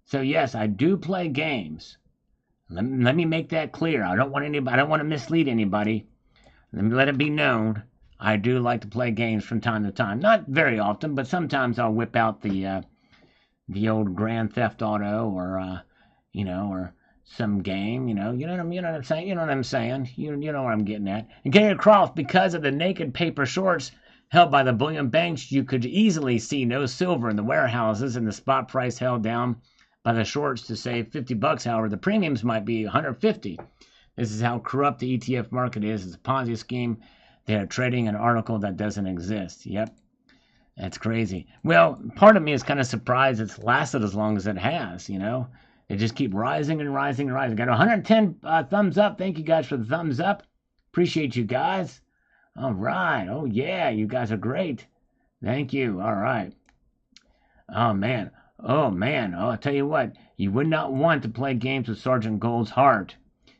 [SPEAKER 1] So yes, I do play games. Let me make that clear. I don't want to mislead anybody. Let me let it be known. I do like to play games from time to time. Not very often, but sometimes I'll whip out the old Grand Theft Auto or or some game. You know what I'm saying. You know what I'm saying. You know what I'm getting at. And getting across, because of the naked paper shorts held by the bullion banks, you could easily see no silver in the warehouses, and the spot price held down by the shorts to say $50. However, the premiums might be $150. This is how corrupt the ETF market is. It's a Ponzi scheme. They are trading an article that doesn't exist. Yep. That's crazy. Well, part of me is kind of surprised it's lasted as long as it has, They just keep rising and rising and rising. Got 110 thumbs up. Thank you guys for the thumbs up. Appreciate you guys. All right. Oh, yeah. You guys are great. Thank you. All right. Oh, man. Oh, I'll tell you what. You would not want to play games with Sergeant Gold's heart,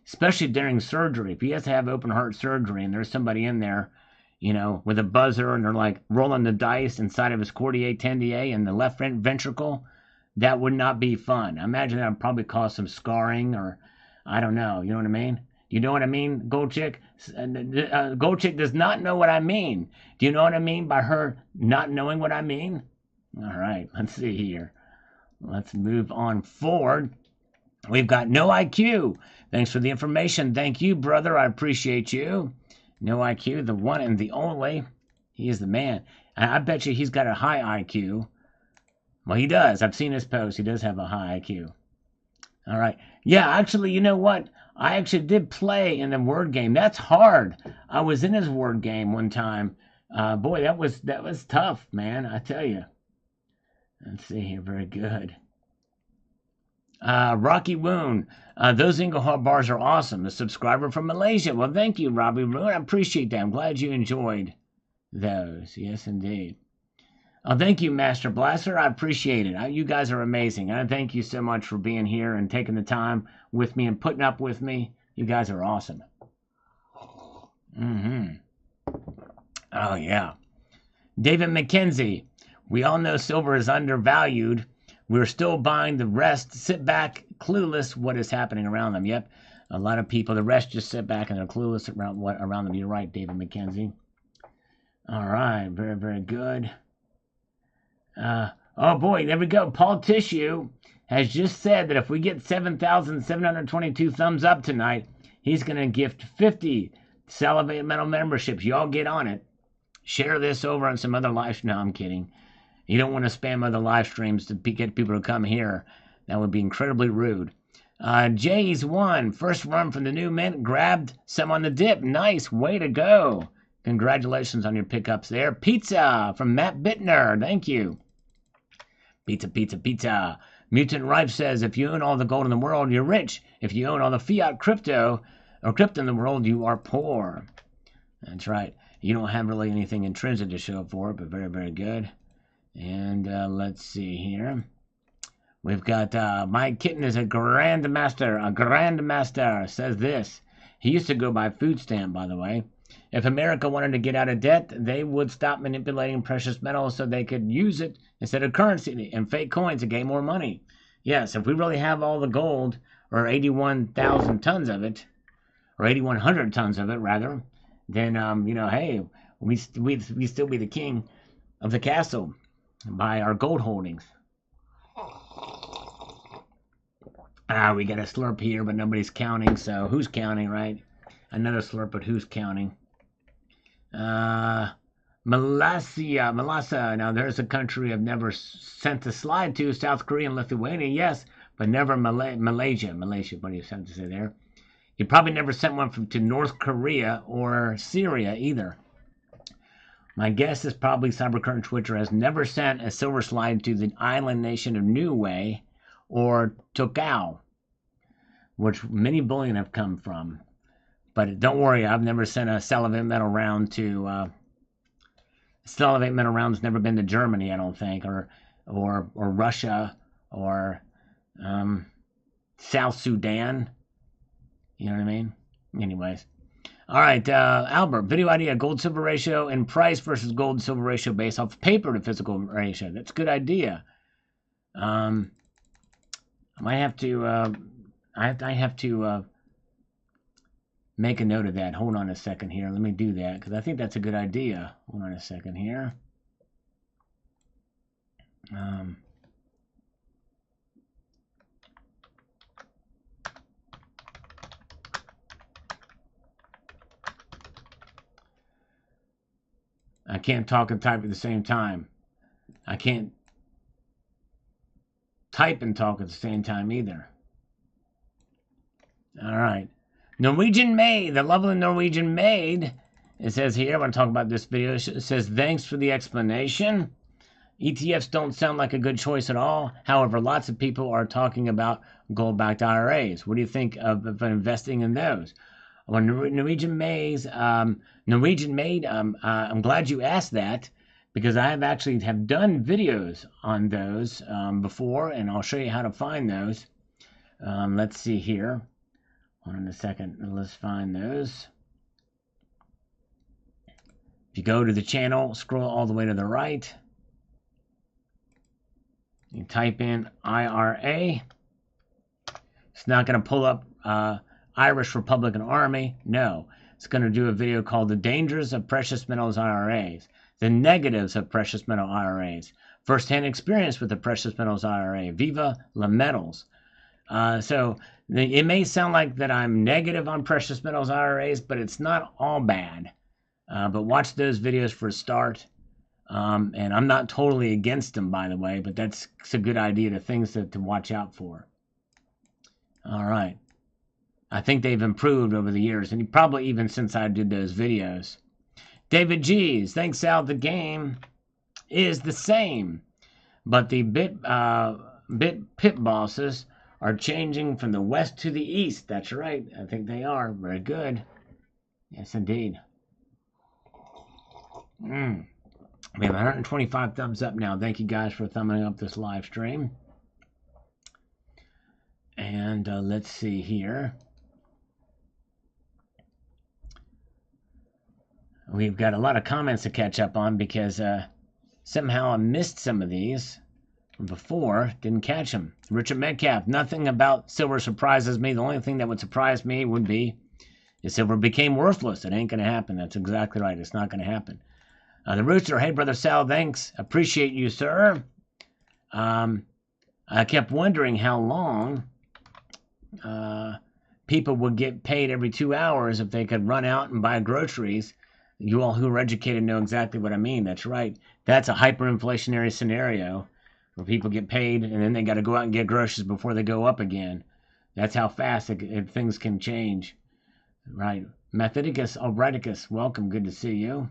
[SPEAKER 1] especially during surgery. If he has to have open heart surgery and there's somebody in there, with a buzzer, and they're like rolling the dice inside of his Cordier tendier and the left ventricle, that would not be fun. I imagine that would probably cause some scarring, or I don't know. You know what I mean? You know what I mean, Gold Chick? Gold Chick does not know what I mean. Do you know what I mean by her not knowing what I mean? All right, let's see here. Let's move on forward. We've got No IQ. Thanks for the information. Thank you, brother. I appreciate you. No IQ, the one and the only. He is the man. I bet you he's got a high IQ. Well, he does. I've seen his post. He does have a high IQ. All right. Yeah, actually, you know what? I actually did play in the word game. That's hard. I was in his word game one time. Boy, that was tough, man. I tell you. Let's see here. Very good. Rocky Woon. Those Inglehart bars are awesome. A subscriber from Malaysia. Well, thank you, Robbie Woon. I appreciate that. I'm glad you enjoyed those. Yes, indeed. Thank you, Master Blaster. I appreciate it. You guys are amazing. I thank you so much for being here and taking the time with me and putting up with me. You guys are awesome. Oh, yeah. David McKenzie. We all know silver is undervalued, We're still buying. The rest sit back, clueless what is happening around them. Yep, a lot of people. The rest just sit back and they're clueless around what around them. You're right, David McKenzie. All right, very, very good. Oh boy, there we go. Paul Tissue has just said that if we get 7,722 thumbs up tonight, he's going to gift 50 Salivate Metal memberships. Y'all get on it. Share this over on some other live. No, I'm kidding. You don't want to spam other live streams to get people to come here. That would be incredibly rude. Jay's won. First run from the new mint. Grabbed some on the dip. Nice. Way to go. Congratulations on your pickups there. Pizza from Matt Bittner. Thank you. Pizza, pizza, pizza. Mutant Rife says, if you own all the gold in the world, you're rich. If you own all the fiat crypto or crypto in the world, you are poor. That's right. You don't have really anything intrinsic to show for it, but very, very good. And let's see here. We've got Mike Kitten is a grandmaster. A grandmaster says this. He used to go by food stamp, by the way. If America wanted to get out of debt, they would stop manipulating precious metals so they could use it instead of currency and fake coins to gain more money. Yes, if we really have all the gold, or 81,000 tons of it, or 8,100 tons of it, rather, then, hey, we still be the king of the castle by our gold holdings. We got a slurp here, but nobody's counting, so who's counting, right? Another slurp, but who's counting? Malassa. Now, there's a country I've never sent a slide to. South Korea and Lithuania, yes, but never Malaysia. Malaysia, what do you have to say there? You probably never sent one to North Korea or Syria either. My guess is probably Cybercurrent Twitter has never sent a silver slide to the island nation of Niue or Tokau, which many bullion have come from. But don't worry, I've never sent a Salivate Metal round to... Salivate Metal round's never been to Germany, I don't think, or Russia, or South Sudan. You know what I mean? Anyways. All right, Albert, video idea, gold-silver ratio and price versus gold-silver ratio based off paper to physical ratio. That's a good idea. I might have to... I have to... make a note of that. Hold on a second here. Let me do that because I think that's a good idea. Hold on a second here. I can't talk and type at the same time. I can't type and talk at the same time either. All right. Norwegian Maid, the lovely Norwegian Maid, it says here, I want to talk about this video, it says, thanks for the explanation. ETFs don't sound like a good choice at all. However, lots of people are talking about gold-backed IRAs. What do you think of investing in those? Well, Norwegian Maid, I'm glad you asked that because I have actually done videos on those before, and I'll show you how to find those. Let's see here. Hold on a second. Let's find those. If you go to the channel, scroll all the way to the right. You type in IRA. It's not going to pull up Irish Republican Army. No. It's going to do a video called The Dangers of Precious Metals IRAs. The Negatives of Precious Metal IRAs. First-hand experience with the Precious Metals IRA. Viva La Metals. It may sound like that I'm negative on precious metals IRAs, but it's not all bad. But watch those videos for a start. And I'm not totally against them, by the way, but that's a good idea to things to watch out for. All right. I think they've improved over the years, and probably even since I did those videos. David G's, thanks Al, the game is the same, but the bit pit bosses are changing from the west to the east. That's right. I think they are. Very good. Yes, indeed. We have 125 thumbs up now. Thank you guys for thumbing up this live stream. And let's see here. We've got a lot of comments to catch up on because somehow I missed some of these. before. Didn't catch him. Richard Metcalf, nothing about silver surprises me. The only thing that would surprise me would be if silver became worthless. It ain't going to happen. That's exactly right. It's not going to happen. The Rooster, hey, Brother Sal, thanks. Appreciate you, sir. I kept wondering how long people would get paid every 2 hours if they could run out and buy groceries. You all who are educated know exactly what I mean. That's right. That's a hyperinflationary scenario where people get paid and then they got to go out and get groceries before they go up again. That's how fast things can change. Right. Methodicus Albrighticus, welcome. Good to see you.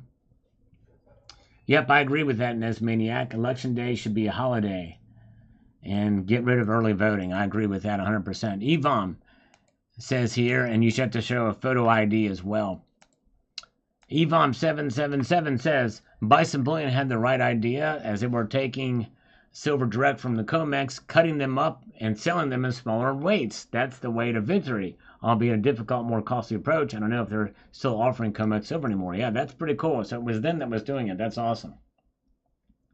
[SPEAKER 1] Yep, I agree with that, Nesmaniac. Election day should be a holiday. And get rid of early voting. I agree with that 100%. Evom says here, and you should have to show a photo ID as well. Evom777 says, Bison Bullion had the right idea as they were taking silver direct from the COMEX, cutting them up and selling them in smaller weights. That's the way to victory, albeit a difficult, more costly approach. I don't know if they're still offering COMEX silver anymore. Yeah, that's pretty cool. So it was them that was doing it. That's awesome.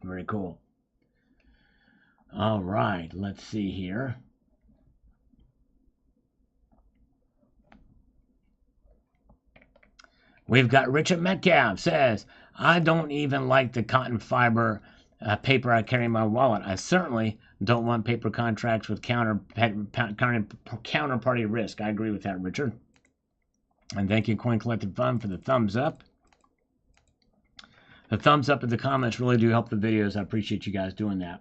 [SPEAKER 1] Very cool. All right, let's see here. We've got Richard Metcalf says, I don't even like the cotton fiber paper I carry in my wallet. I certainly don't want paper contracts with counterparty risk. I agree with that, Richard. And thank you, Coin Collected Fund, for the thumbs up. The thumbs up in the comments really do help the videos. I appreciate you guys doing that.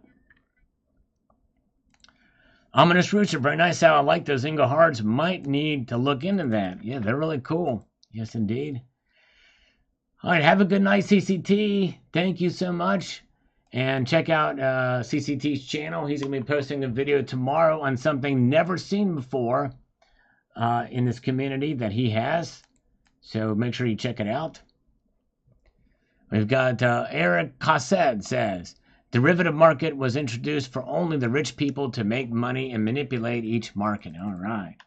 [SPEAKER 1] Ominous Rooster, very nice how I like those Inga Hards. Might need to look into that. Yeah, they're really cool. Yes, indeed. All right, have a good night, CCT. Thank you so much. And check out CCT's channel. He's going to be posting a video tomorrow on something never seen before in this community that he has. So make sure you check it out. We've got Eric Cossett says, derivative market was introduced for only the rich people to make money and manipulate each market. All right.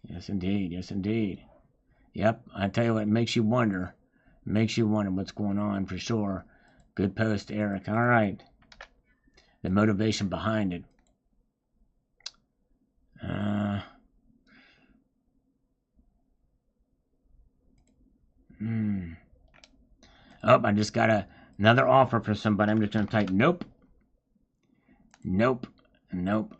[SPEAKER 1] Yes, indeed. Yes, indeed. Yep, I tell you what, it makes you wonder. It makes you wonder what's going on for sure. Good post, Eric. All right. The motivation behind it. Oh, I just got another offer for somebody. I'm just going to type nope. Nope. Nope.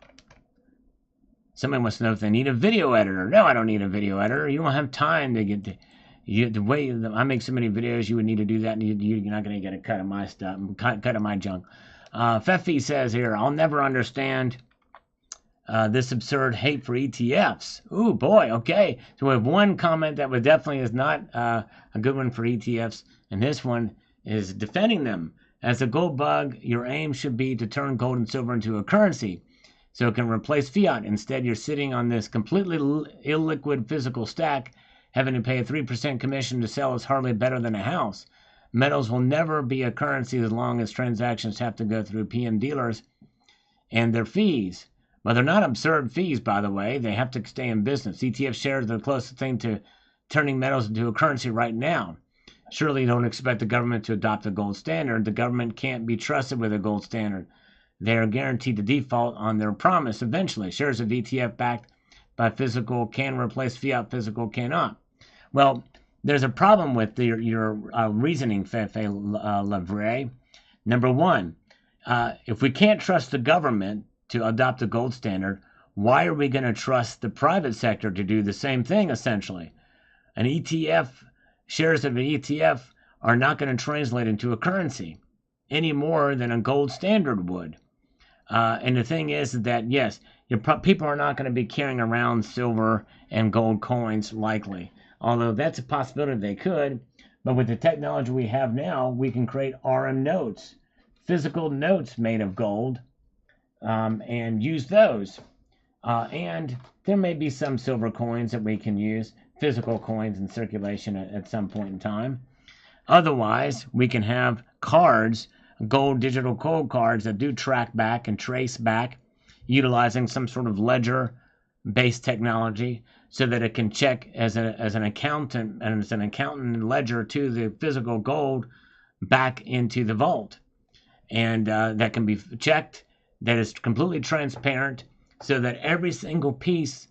[SPEAKER 1] Somebody wants to know if they need a video editor. No, I don't need a video editor. You don't have time to get the way I make so many videos. You would need to do that, and you're not going to get a cut of my stuff, cut of my junk. Fefi says here, I'll never understand this absurd hate for ETFs. Ooh, boy, okay. So we have one comment that would definitely is not a good one for ETFs, and this one is defending them. As a gold bug, your aim should be to turn gold and silver into a currency, so it can replace fiat. Instead, you're sitting on this completely illiquid physical stack. Having to pay a 3% commission to sell is hardly better than a house. Metals will never be a currency as long as transactions have to go through PM dealers and their fees. But they're not absurd fees, by the way. They have to stay in business. ETF shares are the closest thing to turning metals into a currency right now. Surely you don't expect the government to adopt a gold standard. The government can't be trusted with a gold standard. They are guaranteed to default on their promise eventually. Shares of ETF backed by physical can replace fiat, physical cannot. Well, there's a problem with your reasoning, Fefe Lavray. Number one, if we can't trust the government to adopt a gold standard, why are we going to trust the private sector to do the same thing, essentially? An ETF, shares of an ETF are not going to translate into a currency any more than a gold standard would. And the thing is that, yes, people are not going to be carrying around silver and gold coins likely. Although that's a possibility they could. But with the technology we have now, we can create RM notes, physical notes made of gold, and use those. And there may be some silver coins that we can use, physical coins in circulation at some point in time. Otherwise, we can have cards, digital gold cards that do track back and trace back, utilizing some sort of ledger-based technology, so that it can check as an accountant and as an accountant ledger to the physical gold back into the vault. and that can be checked, that is completely transparent, so that every single piece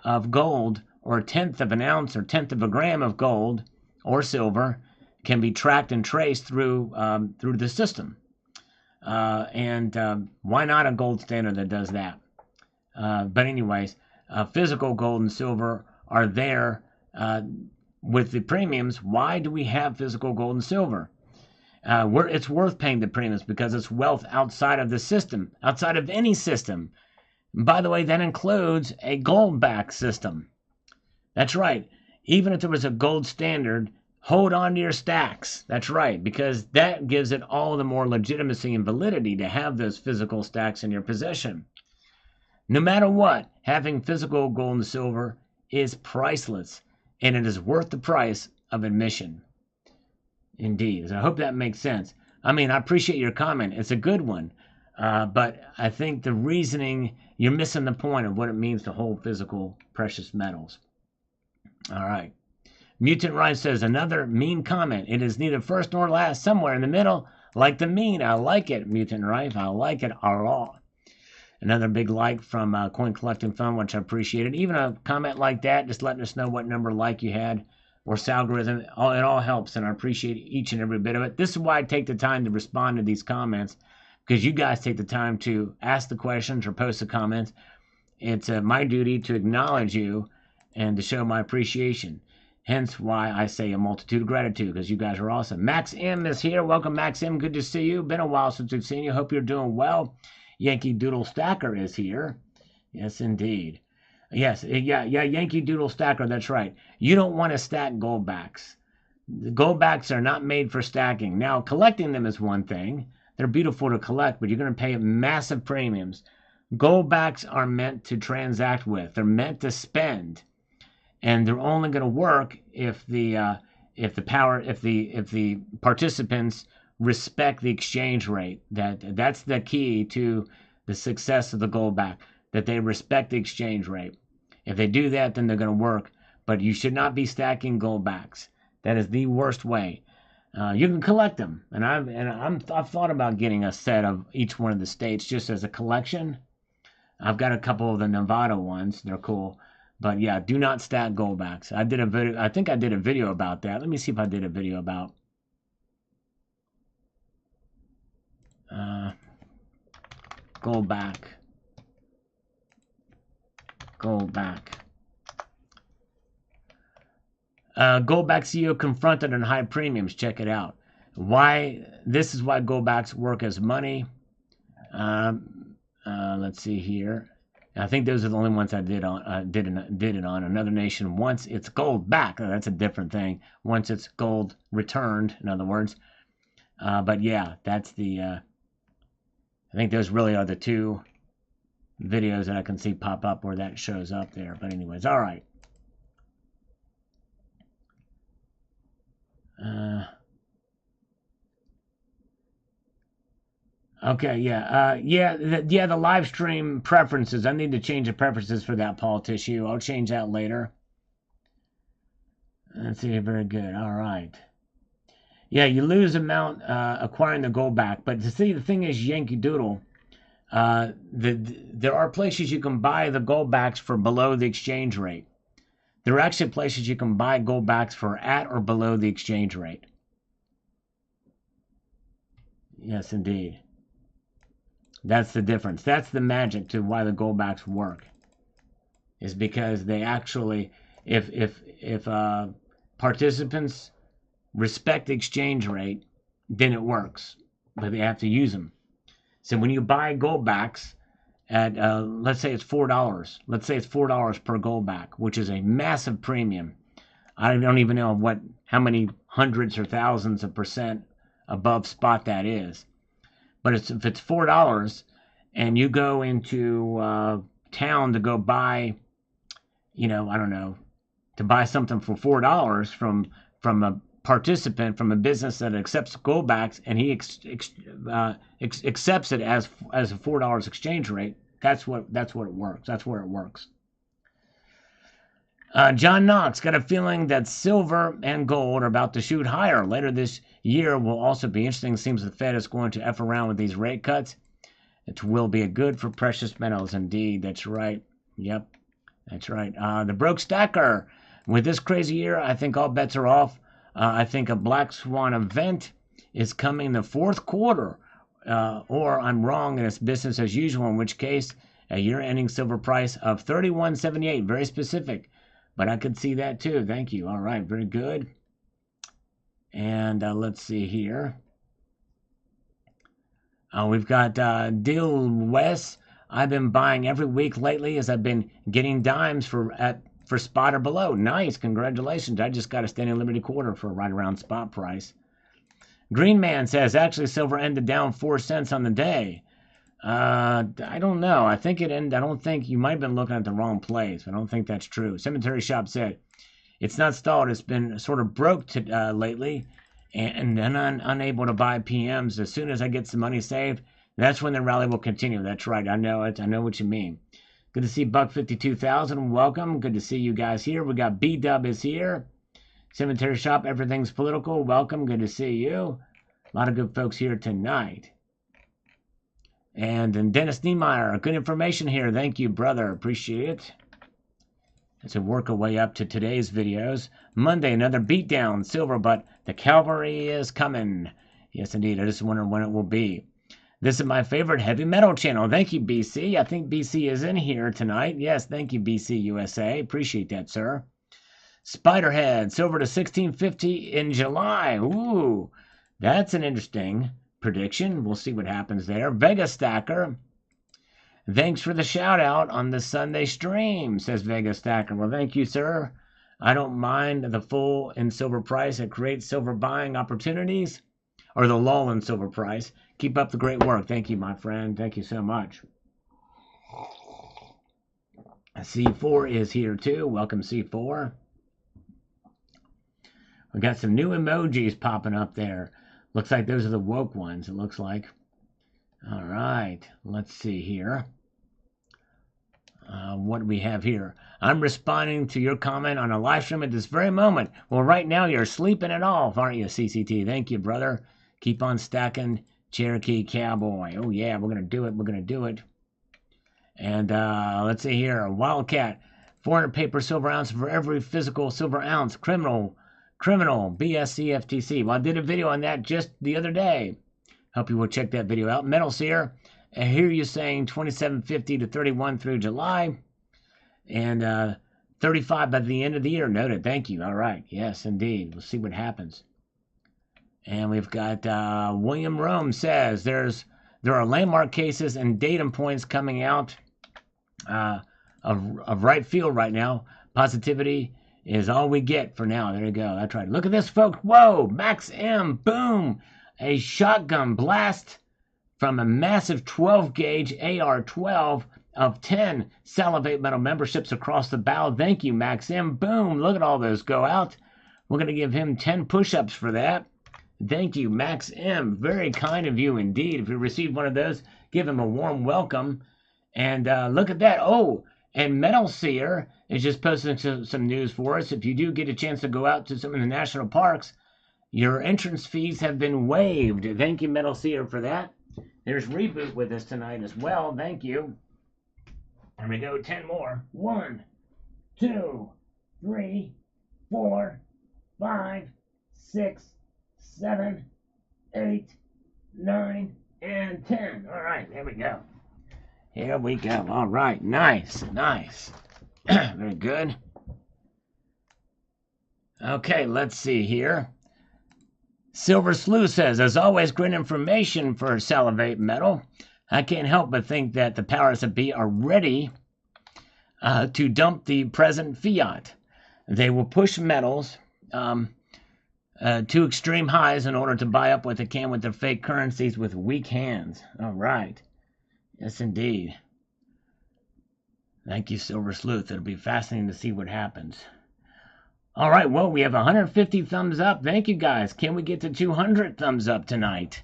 [SPEAKER 1] of gold, or a tenth of an ounce or tenth of a gram of gold or silver, can be tracked and traced through the system. And why not a gold standard that does that? But anyways, physical gold and silver are there with the premiums. Why do we have physical gold and silver? It's worth paying the premiums because it's wealth outside of the system, outside of any system. And by the way, that includes a gold-backed system. That's right. Even if there was a gold standard, hold on to your stacks. That's right, because that gives it all the more legitimacy and validity to have those physical stacks in your possession. No matter what, having physical gold and silver is priceless, and it is worth the price of admission. Indeed. I hope that makes sense. I mean, I appreciate your comment. It's a good one. But I think the reasoning, you're missing the point of what it means to hold physical precious metals. All right. Mutant Rife says, another mean comment. It is neither first nor last, somewhere in the middle, like the mean. I like it, Mutant Rife. I like it a lot. Another big like from Coin Collecting Fund, which I appreciated. Even a comment like that, just letting us know what number like you had, or algorithm, it all helps, and I appreciate each and every bit of it. This is why I take the time to respond to these comments, because you guys take the time to ask the questions or post the comments. It's my duty to acknowledge you and to show my appreciation. Hence why I say a multitude of gratitude, because you guys are awesome. Max M is here. Welcome, Max M. Good to see you. Been a while since we've seen you. Hope you're doing well. Yankee Doodle Stacker is here. Yes, indeed. Yes, yeah, Yankee Doodle Stacker, that's right. You don't want to stack goldbacks. The goldbacks are not made for stacking. Now, collecting them is one thing. They're beautiful to collect, but you're going to pay massive premiums. Goldbacks are meant to transact with. They're meant to spend. And they're only going to work if the participants respect the exchange rate. That's the key to the success of the goldback, that they respect the exchange rate. If they do that, then they're going to work. But you should not be stacking goldbacks. That is the worst way. You can collect them, and I've thought about getting a set of each one of the states just as a collection. I've got a couple of the Nevada ones; they're cool. But yeah, do not stack goldbacks. I did a video. I think I did a video about that. Let me see if I did a video about goldback. Goldback CEO confronted on high premiums. Check it out. This is why goldbacks work as money. Let's see here. I think those are the only ones I did it on. Another Nation. Once it's gold back, that's a different thing. Once it's gold returned, in other words. But yeah, that's the. I think those really are the two videos that I can see pop up where that shows up there. But anyways, all right. Okay, yeah, the live stream preferences. I need to change the preferences for that, Paul Tissue. I'll change that later. Let's see, very good. All right. Yeah, you lose amount acquiring the gold back, but to see the thing is, Yankee Doodle, there are places you can buy the gold backs for below the exchange rate. There are actually places you can buy gold backs for at or below the exchange rate. Yes, indeed. That's the difference. That's the magic to why the goldbacks work. Is because they actually, if participants respect the exchange rate, then it works. But they have to use them. So when you buy goldbacks at, let's say it's $4. Let's say it's $4 per goldback, which is a massive premium. I don't even know how many hundreds or thousands of percent above spot that is. But if it's $4 and you go into town to go buy, I don't know, to buy something for $4 from a participant, from a business that accepts goldbacks, and he accepts it as a $4 exchange rate, that's what it works. That's where it works. John Knox, got a feeling that silver and gold are about to shoot higher. Later this year will also be interesting. Seems the Fed is going to F around with these rate cuts. It will be a good for precious metals indeed. That's right. Yep, that's right. The broke stacker. With this crazy year, I think all bets are off. I think a black swan event is coming the fourth quarter. Or I'm wrong and it's business as usual, in which case a year-ending silver price of $31.78. Very specific. But I could see that too. Thank you. All right, very good. And let's see here. We've got Dill West. I've been buying every week lately as I've been getting dimes for spot or below. Nice, congratulations. I just got a standing liberty quarter for right around spot price. Green Man says actually silver ended down 4 cents on the day. I don't know. I think it ended. I don't think you might have been looking at the wrong place. I don't think that's true. Cemetery Shop said it's not stalled. It's been sort of broke lately, and then I'm unable to buy PMs. As soon as I get some money saved, that's when the rally will continue. That's right. I know it. I know what you mean. Good to see Buck 52,000. Welcome. Good to see you guys here. We got B Dub is here. Cemetery Shop. Everything's political. Welcome. Good to see you. A lot of good folks here tonight. And then Dennis Niemeyer, good information here. Thank you, brother. Appreciate it. Let's work our way up to today's videos. Monday, another beatdown, silver, but the cavalry is coming. Yes, indeed. I just wonder when it will be. This is my favorite heavy metal channel. Thank you, BC. I think BC is in here tonight. Yes, thank you, BC USA. Appreciate that, sir. Spiderhead, silver to 1650 in July. Ooh, that's an interesting prediction. We'll see what happens there. Vega Stacker. Thanks for the shout out on the Sunday stream, says Vega Stacker. Well, thank you, sir. I don't mind the full in silver price. It creates silver buying opportunities, or the lull in silver price. Keep up the great work. Thank you, my friend. Thank you so much. C4 is here too. Welcome, C4. We got some new emojis popping up there. Looks like those are the woke ones, it looks like. All right, let's see here. What do we have here? I'm responding to your comment on a live stream at this very moment. Well, right now you're sleeping it off, aren't you, CCT? Thank you, brother. Keep on stacking, Cherokee Cowboy. Oh, yeah, we're going to do it. We're going to do it. And let's see here. Wildcat, 400 paper silver ounce for every physical silver ounce. Criminal, BSCFTC. Well, I did a video on that just the other day. Hope you will check that video out. Metal Seer, I hear you saying 27.50 to 31 through July. And 35 by the end of the year. Noted. Thank you. All right. Yes, indeed. We'll see what happens. And we've got William Rome says there are landmark cases and datum points coming out of right field right now. Positivity is all we get for now. There you go. That's right. Look at this, folks. Whoa, Max M. Boom. A shotgun blast from a massive 12-gauge AR-12 of 10 Salivate Metal memberships across the bow. Thank you, Max M. Boom. Look at all those go out. We're going to give him 10 push-ups for that. Thank you, Max M. Very kind of you indeed. If you received one of those, give him a warm welcome. And look at that. Oh, and Metal Seer is just posting some news for us. If you do get a chance to go out to some of the national parks, your entrance fees have been waived. Thank you, Metal Seer, for that. There's Reboot with us tonight as well. Thank you. There we go. 10 more. 1, 2, 3, 4, 5, 6, 7, 8, 9, and 10. All right, there we go. Here we go. All right, nice, nice. Very good. Okay, let's see here. Silver Slew says, as always, great information for Salivate Metal. I can't help but think that the powers that be are ready to dump the present fiat. They will push metals to extreme highs in order to buy up what they can with their fake currencies with weak hands. All right. Yes, indeed. Thank you, Silver Sleuth. It'll be fascinating to see what happens. All right, well, we have 150 thumbs up. Thank you, guys. Can we get to 200 thumbs up tonight?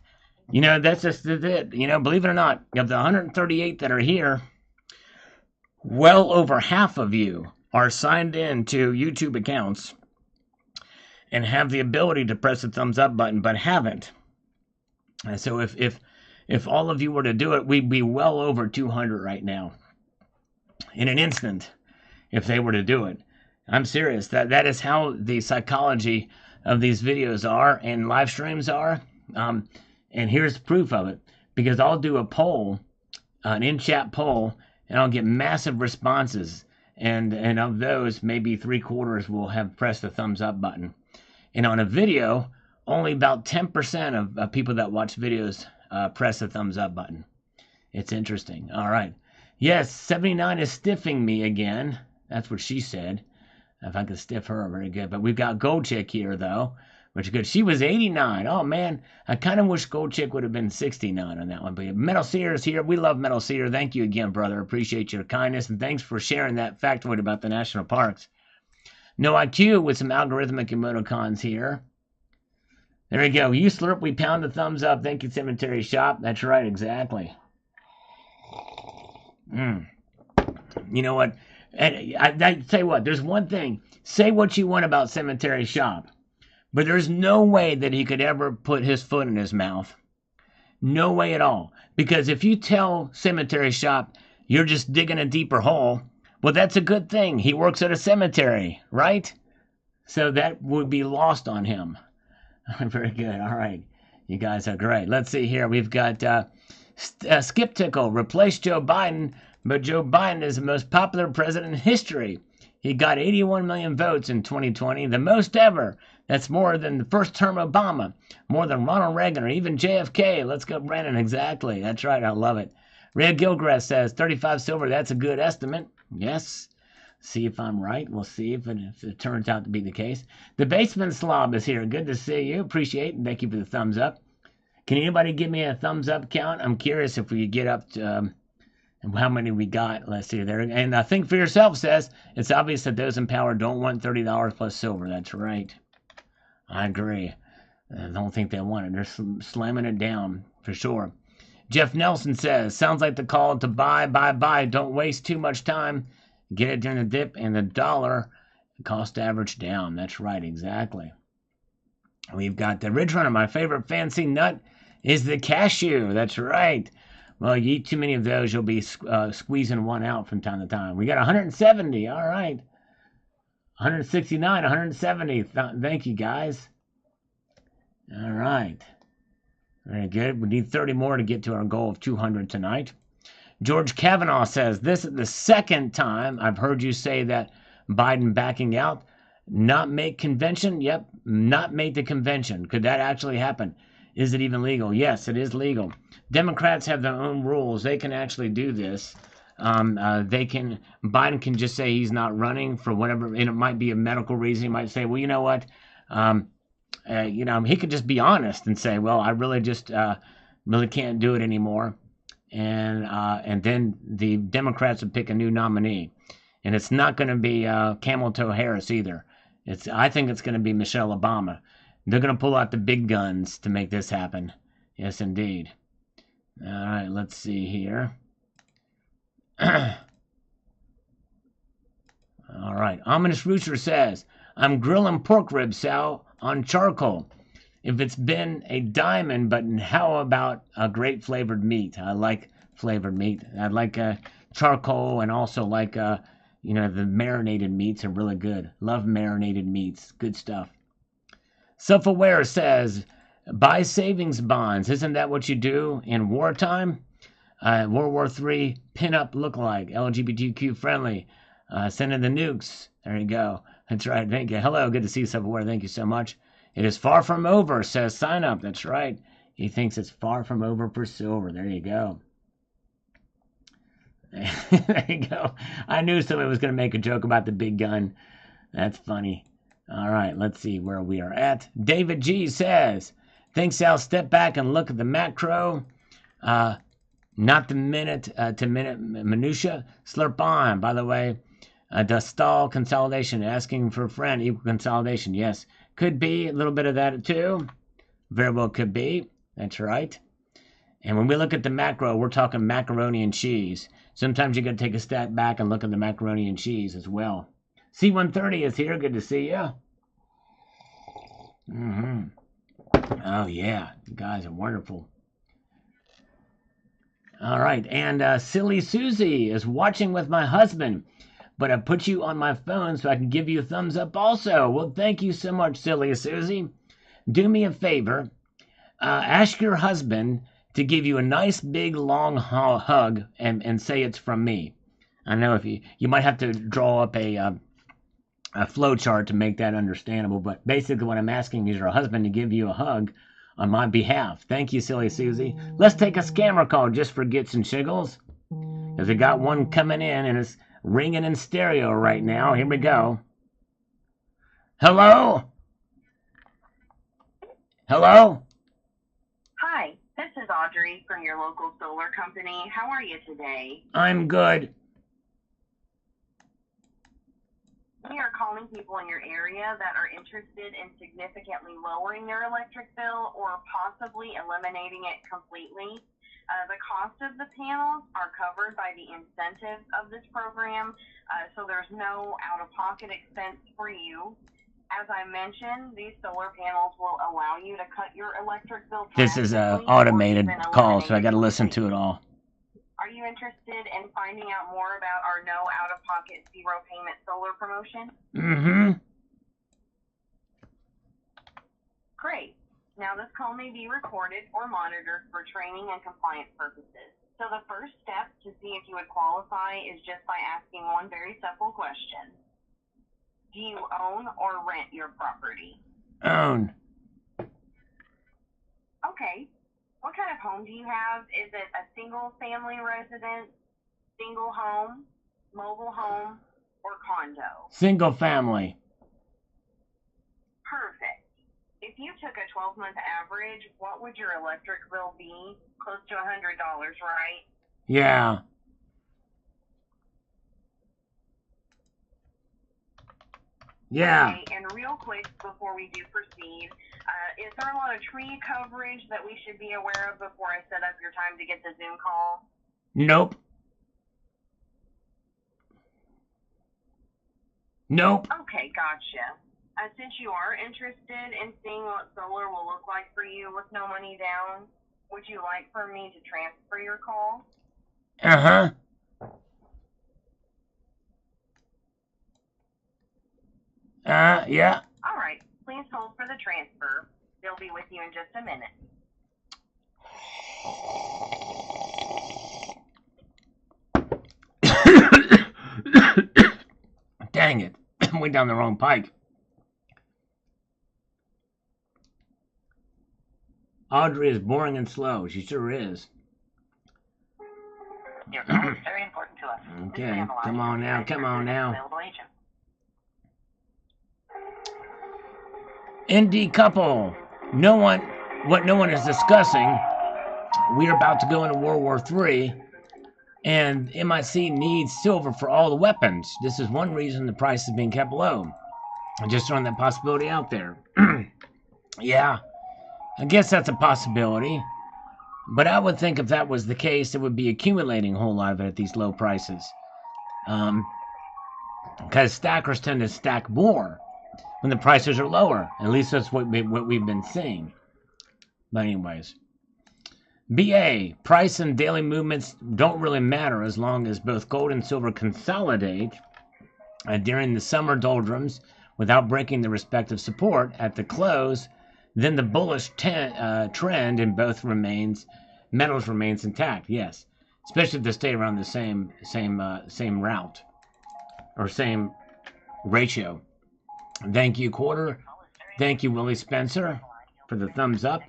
[SPEAKER 1] You know, that's just it. You know, believe it or not, of the 138 that are here, well over half of you are signed in to YouTube accounts and have the ability to press the thumbs up button, but haven't. And so if all of you were to do it, we'd be well over 200 right now in an instant if they were to do it. I'm serious. That is how the psychology of these videos are and live streams are. And here's proof of it. Because I'll do a poll, an in-chat poll, and I'll get massive responses. And of those, maybe 3/4 will have pressed the thumbs up button. And on a video, only about 10% of people that watch videos press the thumbs up button. It's interesting. All right. Yes, 79 is stiffing me again. That's what she said. If I could stiff her, very good. But we've got Gold Chick here, though, which is good. She was 89. Oh, man. I kind of wish Gold Chick would have been 69 on that one. But Metal Seer is here. We love Metal Seer. Thank you again, brother. Appreciate your kindness. And thanks for sharing that factoid about the national parks. No IQ with some algorithmic emoticons here. There we go. You slurp, we pound the thumbs up. Thank you, Cemetery Shop. That's right, exactly. You know what? I tell you what, there's one thing. Say what you want about Cemetery Shop, but there's no way that he could ever put his foot in his mouth. No way at all. Because if you tell Cemetery Shop you're just digging a deeper hole, well, that's a good thing. He works at a cemetery, right? So that would be lost on him. Very good. All right. You guys are great. Let's see here. We've got Skip Tickle. Replace Joe Biden, but Joe Biden is the most popular president in history. He got 81 million votes in 2020, the most ever. That's more than the first term Obama, more than Ronald Reagan or even JFK. Let's go, Brandon. Exactly. That's right. I love it. Red Gilgrass says 35 silver. That's a good estimate. Yes. See if I'm right. We'll see if it turns out to be the case. The Basement Slob is here. Good to see you. Appreciate it. Thank you for the thumbs up. Can anybody give me a thumbs up count? I'm curious if we get up to how many we got. Let's see there. And Think for Yourself says it's obvious that those in power don't want $30 plus silver. That's right. I agree. I don't think they want it. They're slamming it down for sure. Jeff Nelson says, sounds like the call to buy. Don't waste too much time. Get it during the dip and the dollar cost average down. That's right, exactly. We've got the Ridge Runner. My favorite fancy nut is the cashew. That's right. Well, you eat too many of those, you'll be squeezing one out from time to time. We got 170. All right. 169, 170. Thank you, guys. All right. Very good. We need 30 more to get to our goal of 200 tonight. George Kavanaugh says, this is the second time I've heard you say that Biden backing out, not make convention. Yep, not make the convention. Could that actually happen? Is it even legal? Yes, it is legal. Democrats have their own rules. They can actually do this. Biden can just say he's not running for whatever, and it might be a medical reason. He might say, well, you know what? He could just be honest and say, well, I really just really can't do it anymore. And then the Democrats would pick a new nominee. And it's not going to be Camel Toe Harris either. I think it's going to be Michelle Obama. They're going to pull out the big guns to make this happen. Yes, indeed. All right, let's see here. All right. Ominous Rooster says, I'm grilling pork ribs, Sal, on charcoal. If it's been a diamond, but how about a great flavored meat? I like flavored meat. I like charcoal, and also like the marinated meats are really good. Love marinated meats. Good stuff. Self-Aware says, buy savings bonds. Isn't that what you do in wartime? World War III pinup lookalike, LGBTQ friendly. Send in the nukes. There you go. That's right. Thank you. Hello. Good to see you, Self-Aware. Thank you so much. It is far from over, says Sign Up. That's right. He thinks it's far from over for silver. There you go. There you go. I knew somebody was going to make a joke about the big gun. That's funny. All right, let's see where we are at. David G says, thanks, Al. Step back and look at the macro, not the minute-to-minute minutia. Slurp on. By the way, Dustal consolidation, asking for a friend, equal consolidation. Yes. Could be a little bit of that too. Very well could be. That's right. And when we look at the macro, we're talking macaroni and cheese. Sometimes you got to take a step back and look at the macaroni and cheese as well. C-130 is here. Good to see you. Oh, yeah. You guys are wonderful. All right. And Silly Susie is watching with my husband. But I put you on my phone so I can give you a thumbs up also. Well, thank you so much, Silly Susie. Do me a favor. Ask your husband to give you a nice big long hug and say it's from me. I know if you might have to draw up a flow chart to make that understandable, but basically what I'm asking is your husband to give you a hug on my behalf. Thank you, Silly Susie. Let's take a scammer call just for gits and shiggles. Because we got one coming in and it's ringing in stereo right now. Here we go. Hello? Hello?
[SPEAKER 4] Hi, this is Audrey from your local solar company. How are you today?
[SPEAKER 1] I'm good.
[SPEAKER 4] We are calling people in your area that are interested in significantly lowering their electric bill or possibly eliminating it completely. The cost of the panels are covered by the incentives of this program, so there's no out-of-pocket expense for you. As I mentioned, these solar panels will allow you to cut your electric bill.
[SPEAKER 1] This is an automated call, so I got to listen to it all.
[SPEAKER 4] Are you interested in finding out more about our no out-of-pocket zero payment solar promotion?
[SPEAKER 1] Mm-hmm.
[SPEAKER 4] Great. Now this call may be recorded or monitored for training and compliance purposes. So the first step to see if you would qualify is just by asking one very simple question. Do you own or rent your property?
[SPEAKER 1] Own.
[SPEAKER 4] Okay. What kind of home do you have? Is it a single family residence, single home, mobile home, or condo?
[SPEAKER 1] Single family.
[SPEAKER 4] Perfect. If you took a 12-month average, what would your electric bill be? Close to $100, right?
[SPEAKER 1] Yeah. Yeah.
[SPEAKER 4] Okay, and real quick before we do proceed, is there a lot of tree coverage that we should be aware of before I set up your time to get the Zoom call?
[SPEAKER 1] Nope. Nope.
[SPEAKER 4] Okay, gotcha. Since you are interested in seeing what solar will look like for you with no money down, would you like for me to transfer your call?
[SPEAKER 1] Uh-huh. Yeah.
[SPEAKER 4] All right. Please hold for the transfer. They'll be with you in just a minute.
[SPEAKER 1] Dang it. Went down the wrong pike. Audrey is boring and slow. She sure is.
[SPEAKER 4] Your call is very important to us.
[SPEAKER 1] Okay, come on now, come on now. ND couple. What no one is discussing, we are about to go into World War III, and MIC needs silver for all the weapons. This is one reason the price is being kept low. I'm just throwing that possibility out there. Yeah, I guess that's a possibility. But I would think if that was the case, it would be accumulating a whole lot of it at these low prices. Because stackers tend to stack more when the prices are lower. At least that's what we've been seeing. But anyways. BA, price and daily movements don't really matter as long as both gold and silver consolidate during the summer doldrums without breaking the respective support at the close. Then the bullish trend in both metals remains intact. Yes, especially if they stay around the same route or same ratio. Thank you, Quarter. Thank you, Willie Spencer, for the thumbs up.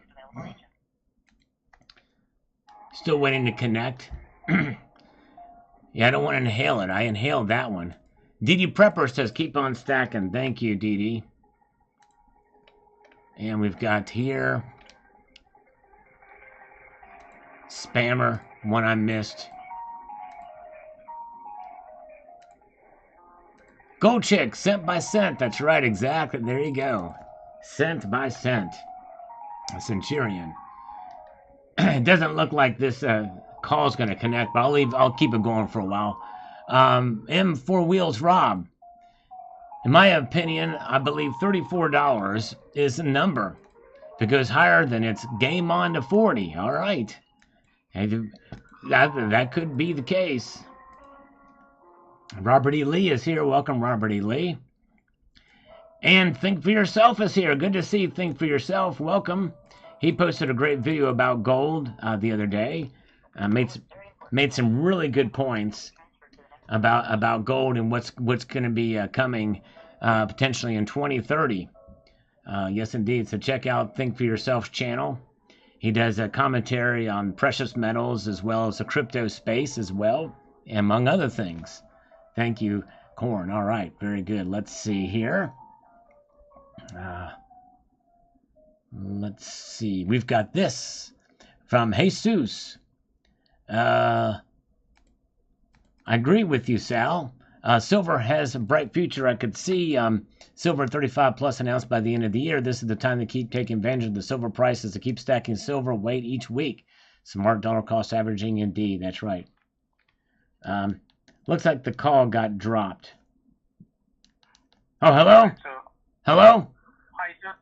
[SPEAKER 1] Still waiting to connect. Yeah, I don't want to inhale it. I inhaled that one. Dee Prepper says keep on stacking. Thank you, Dee. And we've got here Spammer, one I missed. Gold Chick, cent by cent. That's right, exactly. There you go. Cent by cent. A Centurion. It doesn't look like this call's going to connect, but I'll keep it going for a while. M4 Wheels Rob. In my opinion, I believe $34 is a number. If it goes higher, then it's game on to 40. All right. And that could be the case. Robert E. Lee is here. Welcome, Robert E. Lee. And Think For Yourself is here. Good to see you, Think For Yourself. Welcome. He posted a great video about gold the other day. Made some really good points about gold and what's going to be coming potentially in 2030. Yes, indeed. So check out Think For Yourself's channel. He does a commentary on precious metals as well as the crypto space as well, among other things. Thank you, Corn. All right, very good. Let's see here. Let's see. We've got this from Jesus. I agree with you, Sal. Silver has a bright future. I could see silver 35 plus announced by the end of the year. This is the time to keep taking advantage of the silver prices, to keep stacking silver weight each week. Smart dollar cost averaging, indeed. That's right. Looks like the call got dropped. Oh, hello? Hello?
[SPEAKER 5] Hi, sir.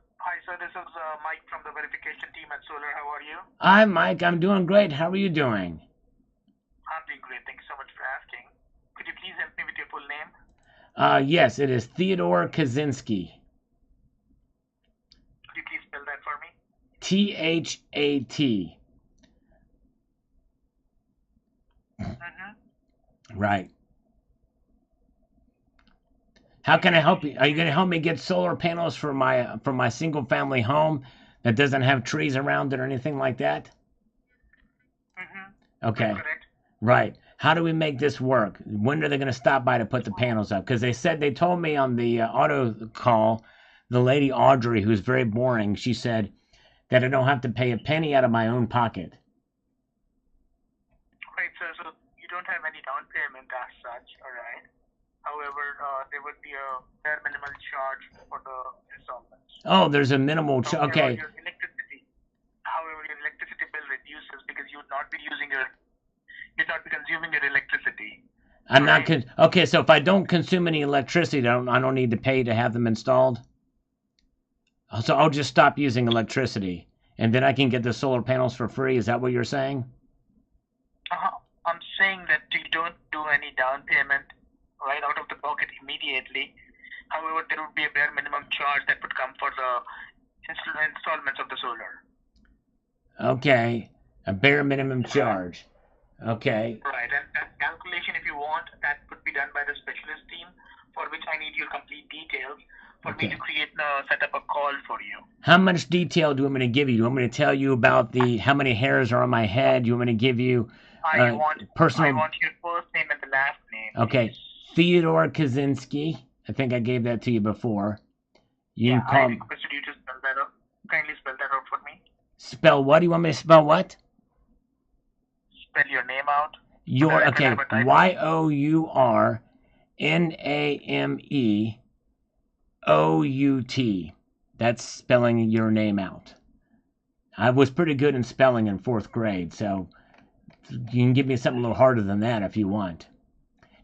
[SPEAKER 5] This is Mike from the verification team at Solar. How are you?
[SPEAKER 1] Hi, Mike. I'm doing great. How are you doing?
[SPEAKER 5] I'm doing great. Thanks so much for asking. Could you please help me with your full name?
[SPEAKER 1] Yes, it is Theodore Kaczynski.
[SPEAKER 5] Could you please spell that for me?
[SPEAKER 1] T-H-A-T. Right. How can I help you? Are you going to help me get solar panels for my single family home that doesn't have trees around it or anything like that? Okay. Right. How do we make this work? When are they going to stop by to put the panels up? Because they told me on the auto call, the lady Audrey, who's very boring, she said that I don't have to pay a penny out of my own pocket.
[SPEAKER 5] Right, sir. So you don't have any down payment as such, all right? However, there would be a bare minimal charge for the installments.
[SPEAKER 1] Oh, there's a minimal charge. Okay.
[SPEAKER 5] However, your electricity bill reduces because you'd not be consuming your electricity.
[SPEAKER 1] I'm not okay. So if I don't consume any electricity, I don't need to pay to have them installed. So I'll just stop using electricity, and then I can get the solar panels for free. Is that what you're saying?
[SPEAKER 5] I'm saying that you don't do any down payment right out of the pocket immediately. However, there would be a bare minimum charge that would come for the installments of the solar.
[SPEAKER 1] Okay, a bare minimum charge. Okay.
[SPEAKER 5] Right, and that calculation, if you want, that could be done by the specialist team, for which I need your complete details for me to set up a call for you.
[SPEAKER 1] How much detail do you want me to give you? Do you want me to tell you about how many hairs are on my head? Do you want me to give you personal?
[SPEAKER 5] I want your first name and the last name.
[SPEAKER 1] Okay.
[SPEAKER 5] Please.
[SPEAKER 1] Theodore Kaczynski. I think I gave that to you before. You can call
[SPEAKER 5] I requested you to spell that out. Kindly spell that out for me.
[SPEAKER 1] Spell what? Do you want me to spell what?
[SPEAKER 5] Spell your name out.
[SPEAKER 1] Okay. YOURNAMEOUT. That's spelling your name out. I was pretty good in spelling in 4th grade, so you can give me something a little harder than that if you want.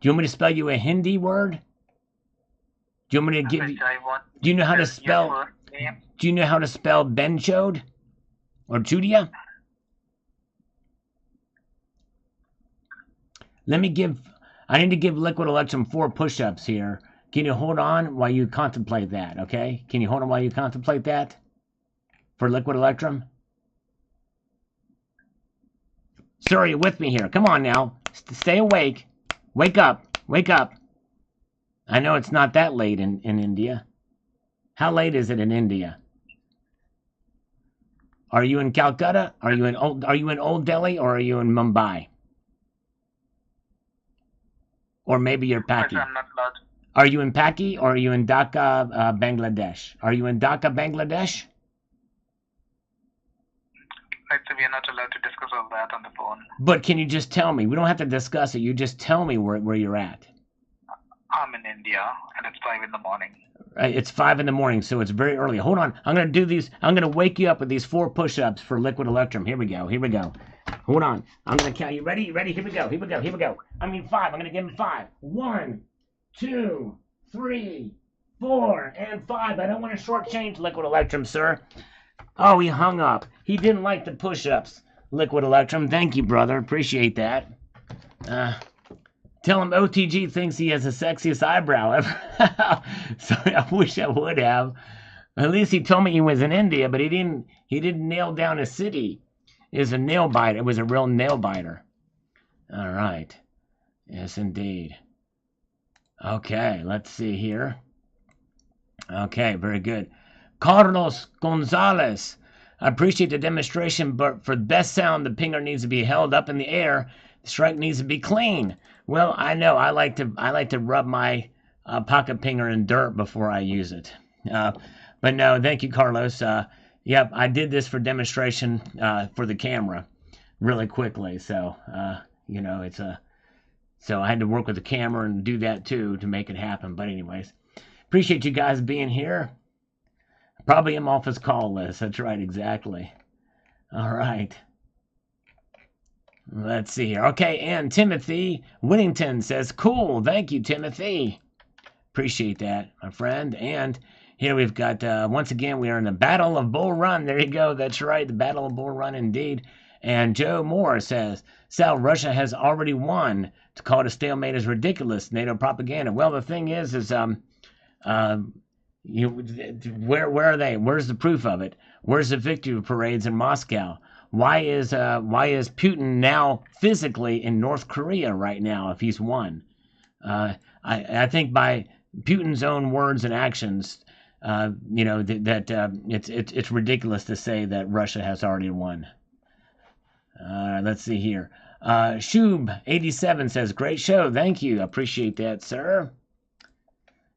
[SPEAKER 1] Do you want me to spell you a Hindi word? Do you want me to give you? Do you know how to spell? Do you know how to spell Benchode or Judia? I need to give Liquid Electrum 4 push-ups here. Can you hold on while you contemplate that, okay? Can you hold on while you contemplate that? For Liquid Electrum? Sir, are you with me here? Come on now. Stay awake. Wake up. Wake up. I know it's not that late in India. How late is it in India? Are you in Calcutta? Are you in Old Delhi, or are you in Mumbai? Or maybe you're Paki.
[SPEAKER 5] I'm not allowed.
[SPEAKER 1] Are you in Paki, or are you in Dhaka, Bangladesh? Are you in Dhaka, Bangladesh?
[SPEAKER 5] Right, so we are not allowed to discuss all that on the phone.
[SPEAKER 1] But can you just tell me? We don't have to discuss it. You just tell me where you're at.
[SPEAKER 5] I'm in India, and it's 5 in the morning.
[SPEAKER 1] It's 5 in the morning, so it's very early. Hold on. I'm going to do these. I'm going to wake you up with these 4 push-ups for Liquid Electrum. Here we go. Here we go. Hold on. I'm going to count. You ready? You ready? Here we go. Here we go. Here we go. I mean 5. I'm going to give him 5. 1, 2, 3, 4, and 5. I don't want to shortchange Liquid Electrum, sir. Oh, he hung up. He didn't like the push-ups, Liquid Electrum. Thank you, brother. Appreciate that. Tell him OTG thinks he has the sexiest eyebrow ever. Sorry, I wish I would have. At least he told me he was in India, but he didn't nail down a city. It was a nail biter. It was a real nail biter. All right. Yes, indeed. Okay, let's see here. Okay, very good. Carlos Gonzalez. I appreciate the demonstration, but for the best sound, the pinger needs to be held up in the air. The strike needs to be clean. Well, I know. I like to rub my pocket pinger in dirt before I use it. But no, thank you, Carlos. Yep, I did this for demonstration for the camera really quickly. So, you know, so I had to work with the camera and do that too to make it happen. But anyways, appreciate you guys being here. Probably am off his call list. That's right, exactly. All right. Let's see here. Okay, and Timothy Whittington says, cool. Thank you, Timothy. Appreciate that, my friend. And here we've got, once again, we are in the Battle of Bull Run. There you go. That's right, the Battle of Bull Run indeed. And Joe Moore says, Sal, Russia has already won. To call it a stalemate is ridiculous. NATO propaganda. Well, the thing is where are they? Where's the proof of it? Where's the victory parades in Moscow? Why is Putin now physically in North Korea right now if he's won? I think by Putin's own words and actions, you know, it's ridiculous to say that Russia has already won. Let's see here. Shub87 says, great show. Thank you. Appreciate that, sir.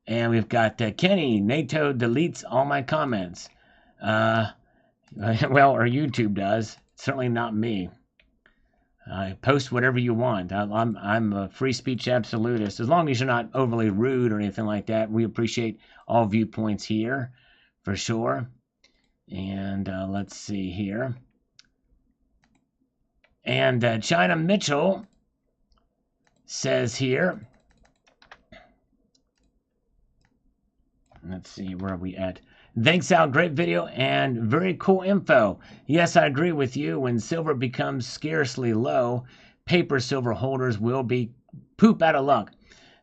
[SPEAKER 1] And we've got Kenny, NATO deletes all my comments. Well, or YouTube does. Certainly not me. Post whatever you want. I'm a free speech absolutist. As long as you're not overly rude or anything like that, we appreciate all viewpoints here, for sure. And let's see here. And China Mitchell says here, let's see, where are we at? Thanks, Al. Great video and very cool info. Yes, I agree with you. When silver becomes scarcely low, paper silver holders will be poop out of luck.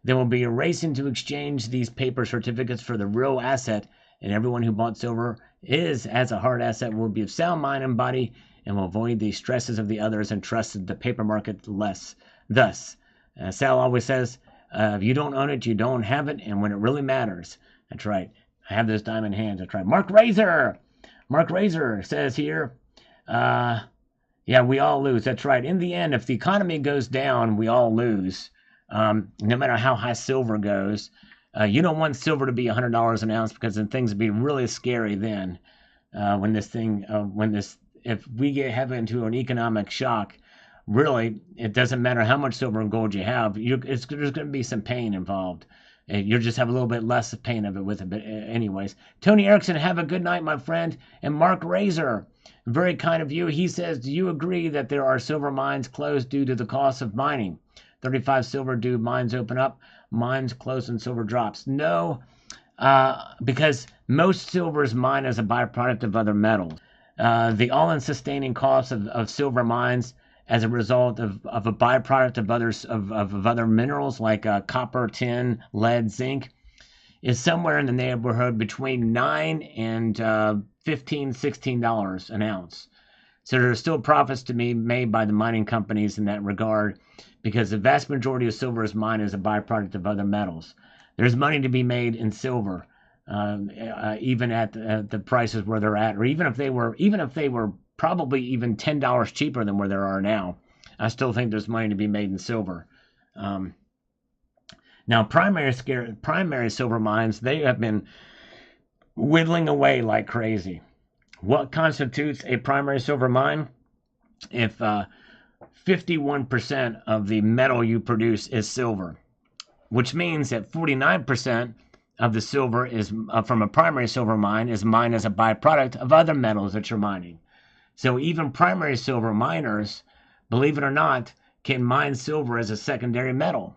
[SPEAKER 1] They will be racing to exchange these paper certificates for the real asset, and everyone who bought silver as a hard asset will be of sound mind and body and will avoid the stresses of the others and trust the paper market less. Thus, Sal always says, if you don't own it, you don't have it, and when it really matters. That's right. I have those diamond hands. That's right. Mark Razor says here, yeah, we all lose. That's right. In the end, if the economy goes down, we all lose. No matter how high silver goes. You don't want silver to be $100 an ounce because then things would be really scary then. If we have into an economic shock, really, it doesn't matter how much silver and gold you have. There's going to be some pain involved. You'll just have a little bit less of pain of it with it. But anyways, Tony Erickson, have a good night, my friend. And Mark Razor, very kind of you. He says, do you agree that there are silver mines closed due to the cost of mining? 35 silver do mines open up, mines close and silver drops. No, because most silver is mined as a byproduct of other metals. The all-in sustaining cost of silver mines as a result of a byproduct of other minerals like copper, tin, lead, zinc, is somewhere in the neighborhood between $9 and $15, $16 an ounce. So there are still profits to be made by the mining companies in that regard, because the vast majority of silver is mined as a byproduct of other metals. There's money to be made in silver, even at the prices where they're at, or even if they were probably even $10 cheaper than where there are now. I still think there's money to be made in silver. Now, primary silver mines, they have been whittling away like crazy. What constitutes a primary silver mine? If 51% of the metal you produce is silver, which means that 49% of the silver is from a primary silver mine is mined as a byproduct of other metals that you're mining. So even primary silver miners, believe it or not, can mine silver as a secondary metal.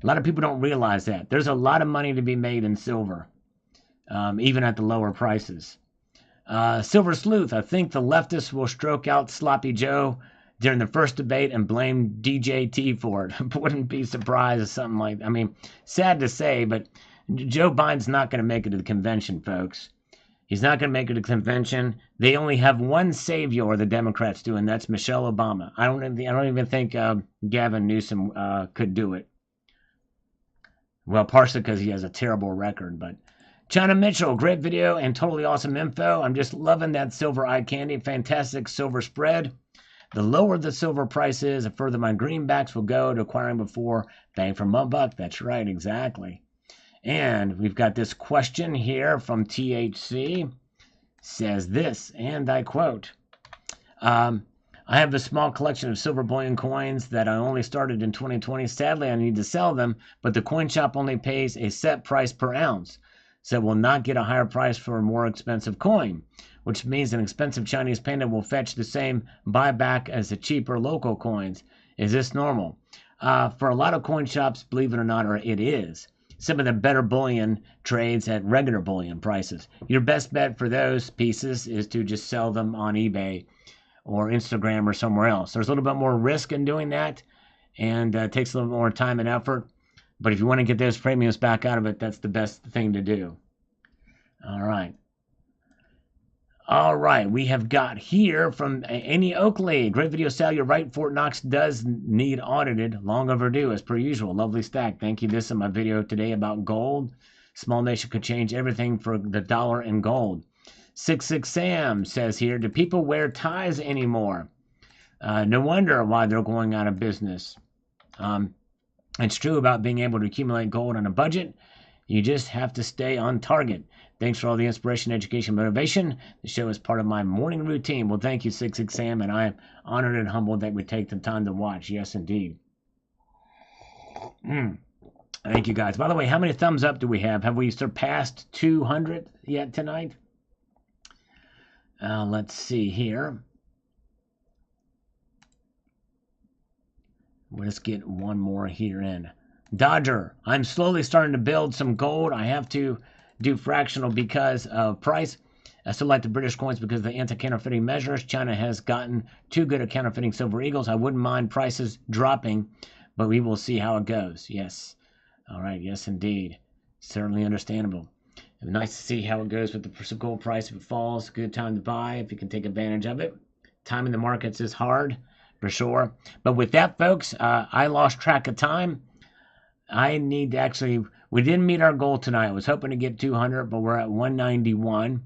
[SPEAKER 1] A lot of people don't realize that. There's a lot of money to be made in silver, even at the lower prices. Silver Sleuth, I think the leftists will stroke out Sloppy Joe during the first debate and blame DJT for it. Wouldn't be surprised if something like, I mean, sad to say, but Joe Biden's not going to make it to the convention, folks. He's not going to make it to the convention. They only have one savior, the Democrats do, and that's Michelle Obama. I don't even think Gavin Newsom could do it. Well, partially because he has a terrible record, but China Mitchell, great video and totally awesome info. I'm just loving that silver eye candy. Fantastic silver spread. The lower the silver price is, the further my greenbacks will go to acquiring before bang for my buck. That's right, exactly. And we've got this question here from THC. Says this, and I quote, I have a small collection of silver bullion coins that I only started in 2020. Sadly, I need to sell them, but the coin shop only pays a set price per ounce, so it will not get a higher price for a more expensive coin, which means an expensive Chinese panda will fetch the same buyback as the cheaper local coins. Is this normal? For a lot of coin shops, believe it or not, or it is. Some of the better bullion trades at regular bullion prices. Your best bet for those pieces is to just sell them on eBay or Instagram or somewhere else. There's a little bit more risk in doing that, and it takes a little more time and effort. But if you want to get those premiums back out of it, that's the best thing to do. All right. All right, we have got here from Annie Oakley. Great video, Sal. You're right. Fort Knox does need audited. Long overdue, as per usual. Lovely stack. Thank you. This is my video today about gold. Small nation could change everything for the dollar and gold. 66 Sam says here, do people wear ties anymore? No wonder why they're going out of business. It's true about being able to accumulate gold on a budget. You just have to stay on target. Thanks for all the inspiration, education, motivation. The show is part of my morning routine. Well, thank you, 66 Sam, and I am honored and humbled that we take the time to watch. Yes, indeed. Thank you, guys. By the way, how many thumbs up do we have? Have we surpassed 200 yet tonight? Let's see here. Let's get one more here in. Dodger, I'm slowly starting to build some gold. I have to do fractional because of price. I still like the British coins because of the anti-counterfeiting measures. China has gotten too good at counterfeiting silver eagles. I wouldn't mind prices dropping, but we will see how it goes. Yes. All right. Yes, indeed. Certainly understandable. Nice to see how it goes with the gold price. If it falls, good time to buy if you can take advantage of it. Timing the markets is hard, for sure. But with that, folks, I lost track of time. I need to actually, we didn't meet our goal tonight. I was hoping to get 200, but we're at 191.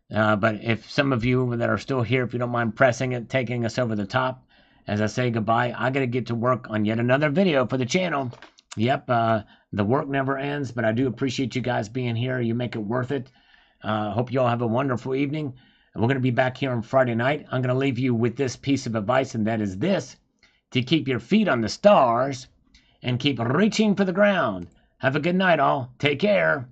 [SPEAKER 1] But if some of you that are still here, if you don't mind pressing it, taking us over the top, as I say goodbye, I got to get to work on yet another video for the channel. Yep, the work never ends, but I do appreciate you guys being here. You make it worth it. Hope you all have a wonderful evening. And we're going to be back here on Friday night. I'm going to leave you with this piece of advice, and that is this: to keep your feet on the stars and keep reaching for the ground. Have a good night, all. Take care.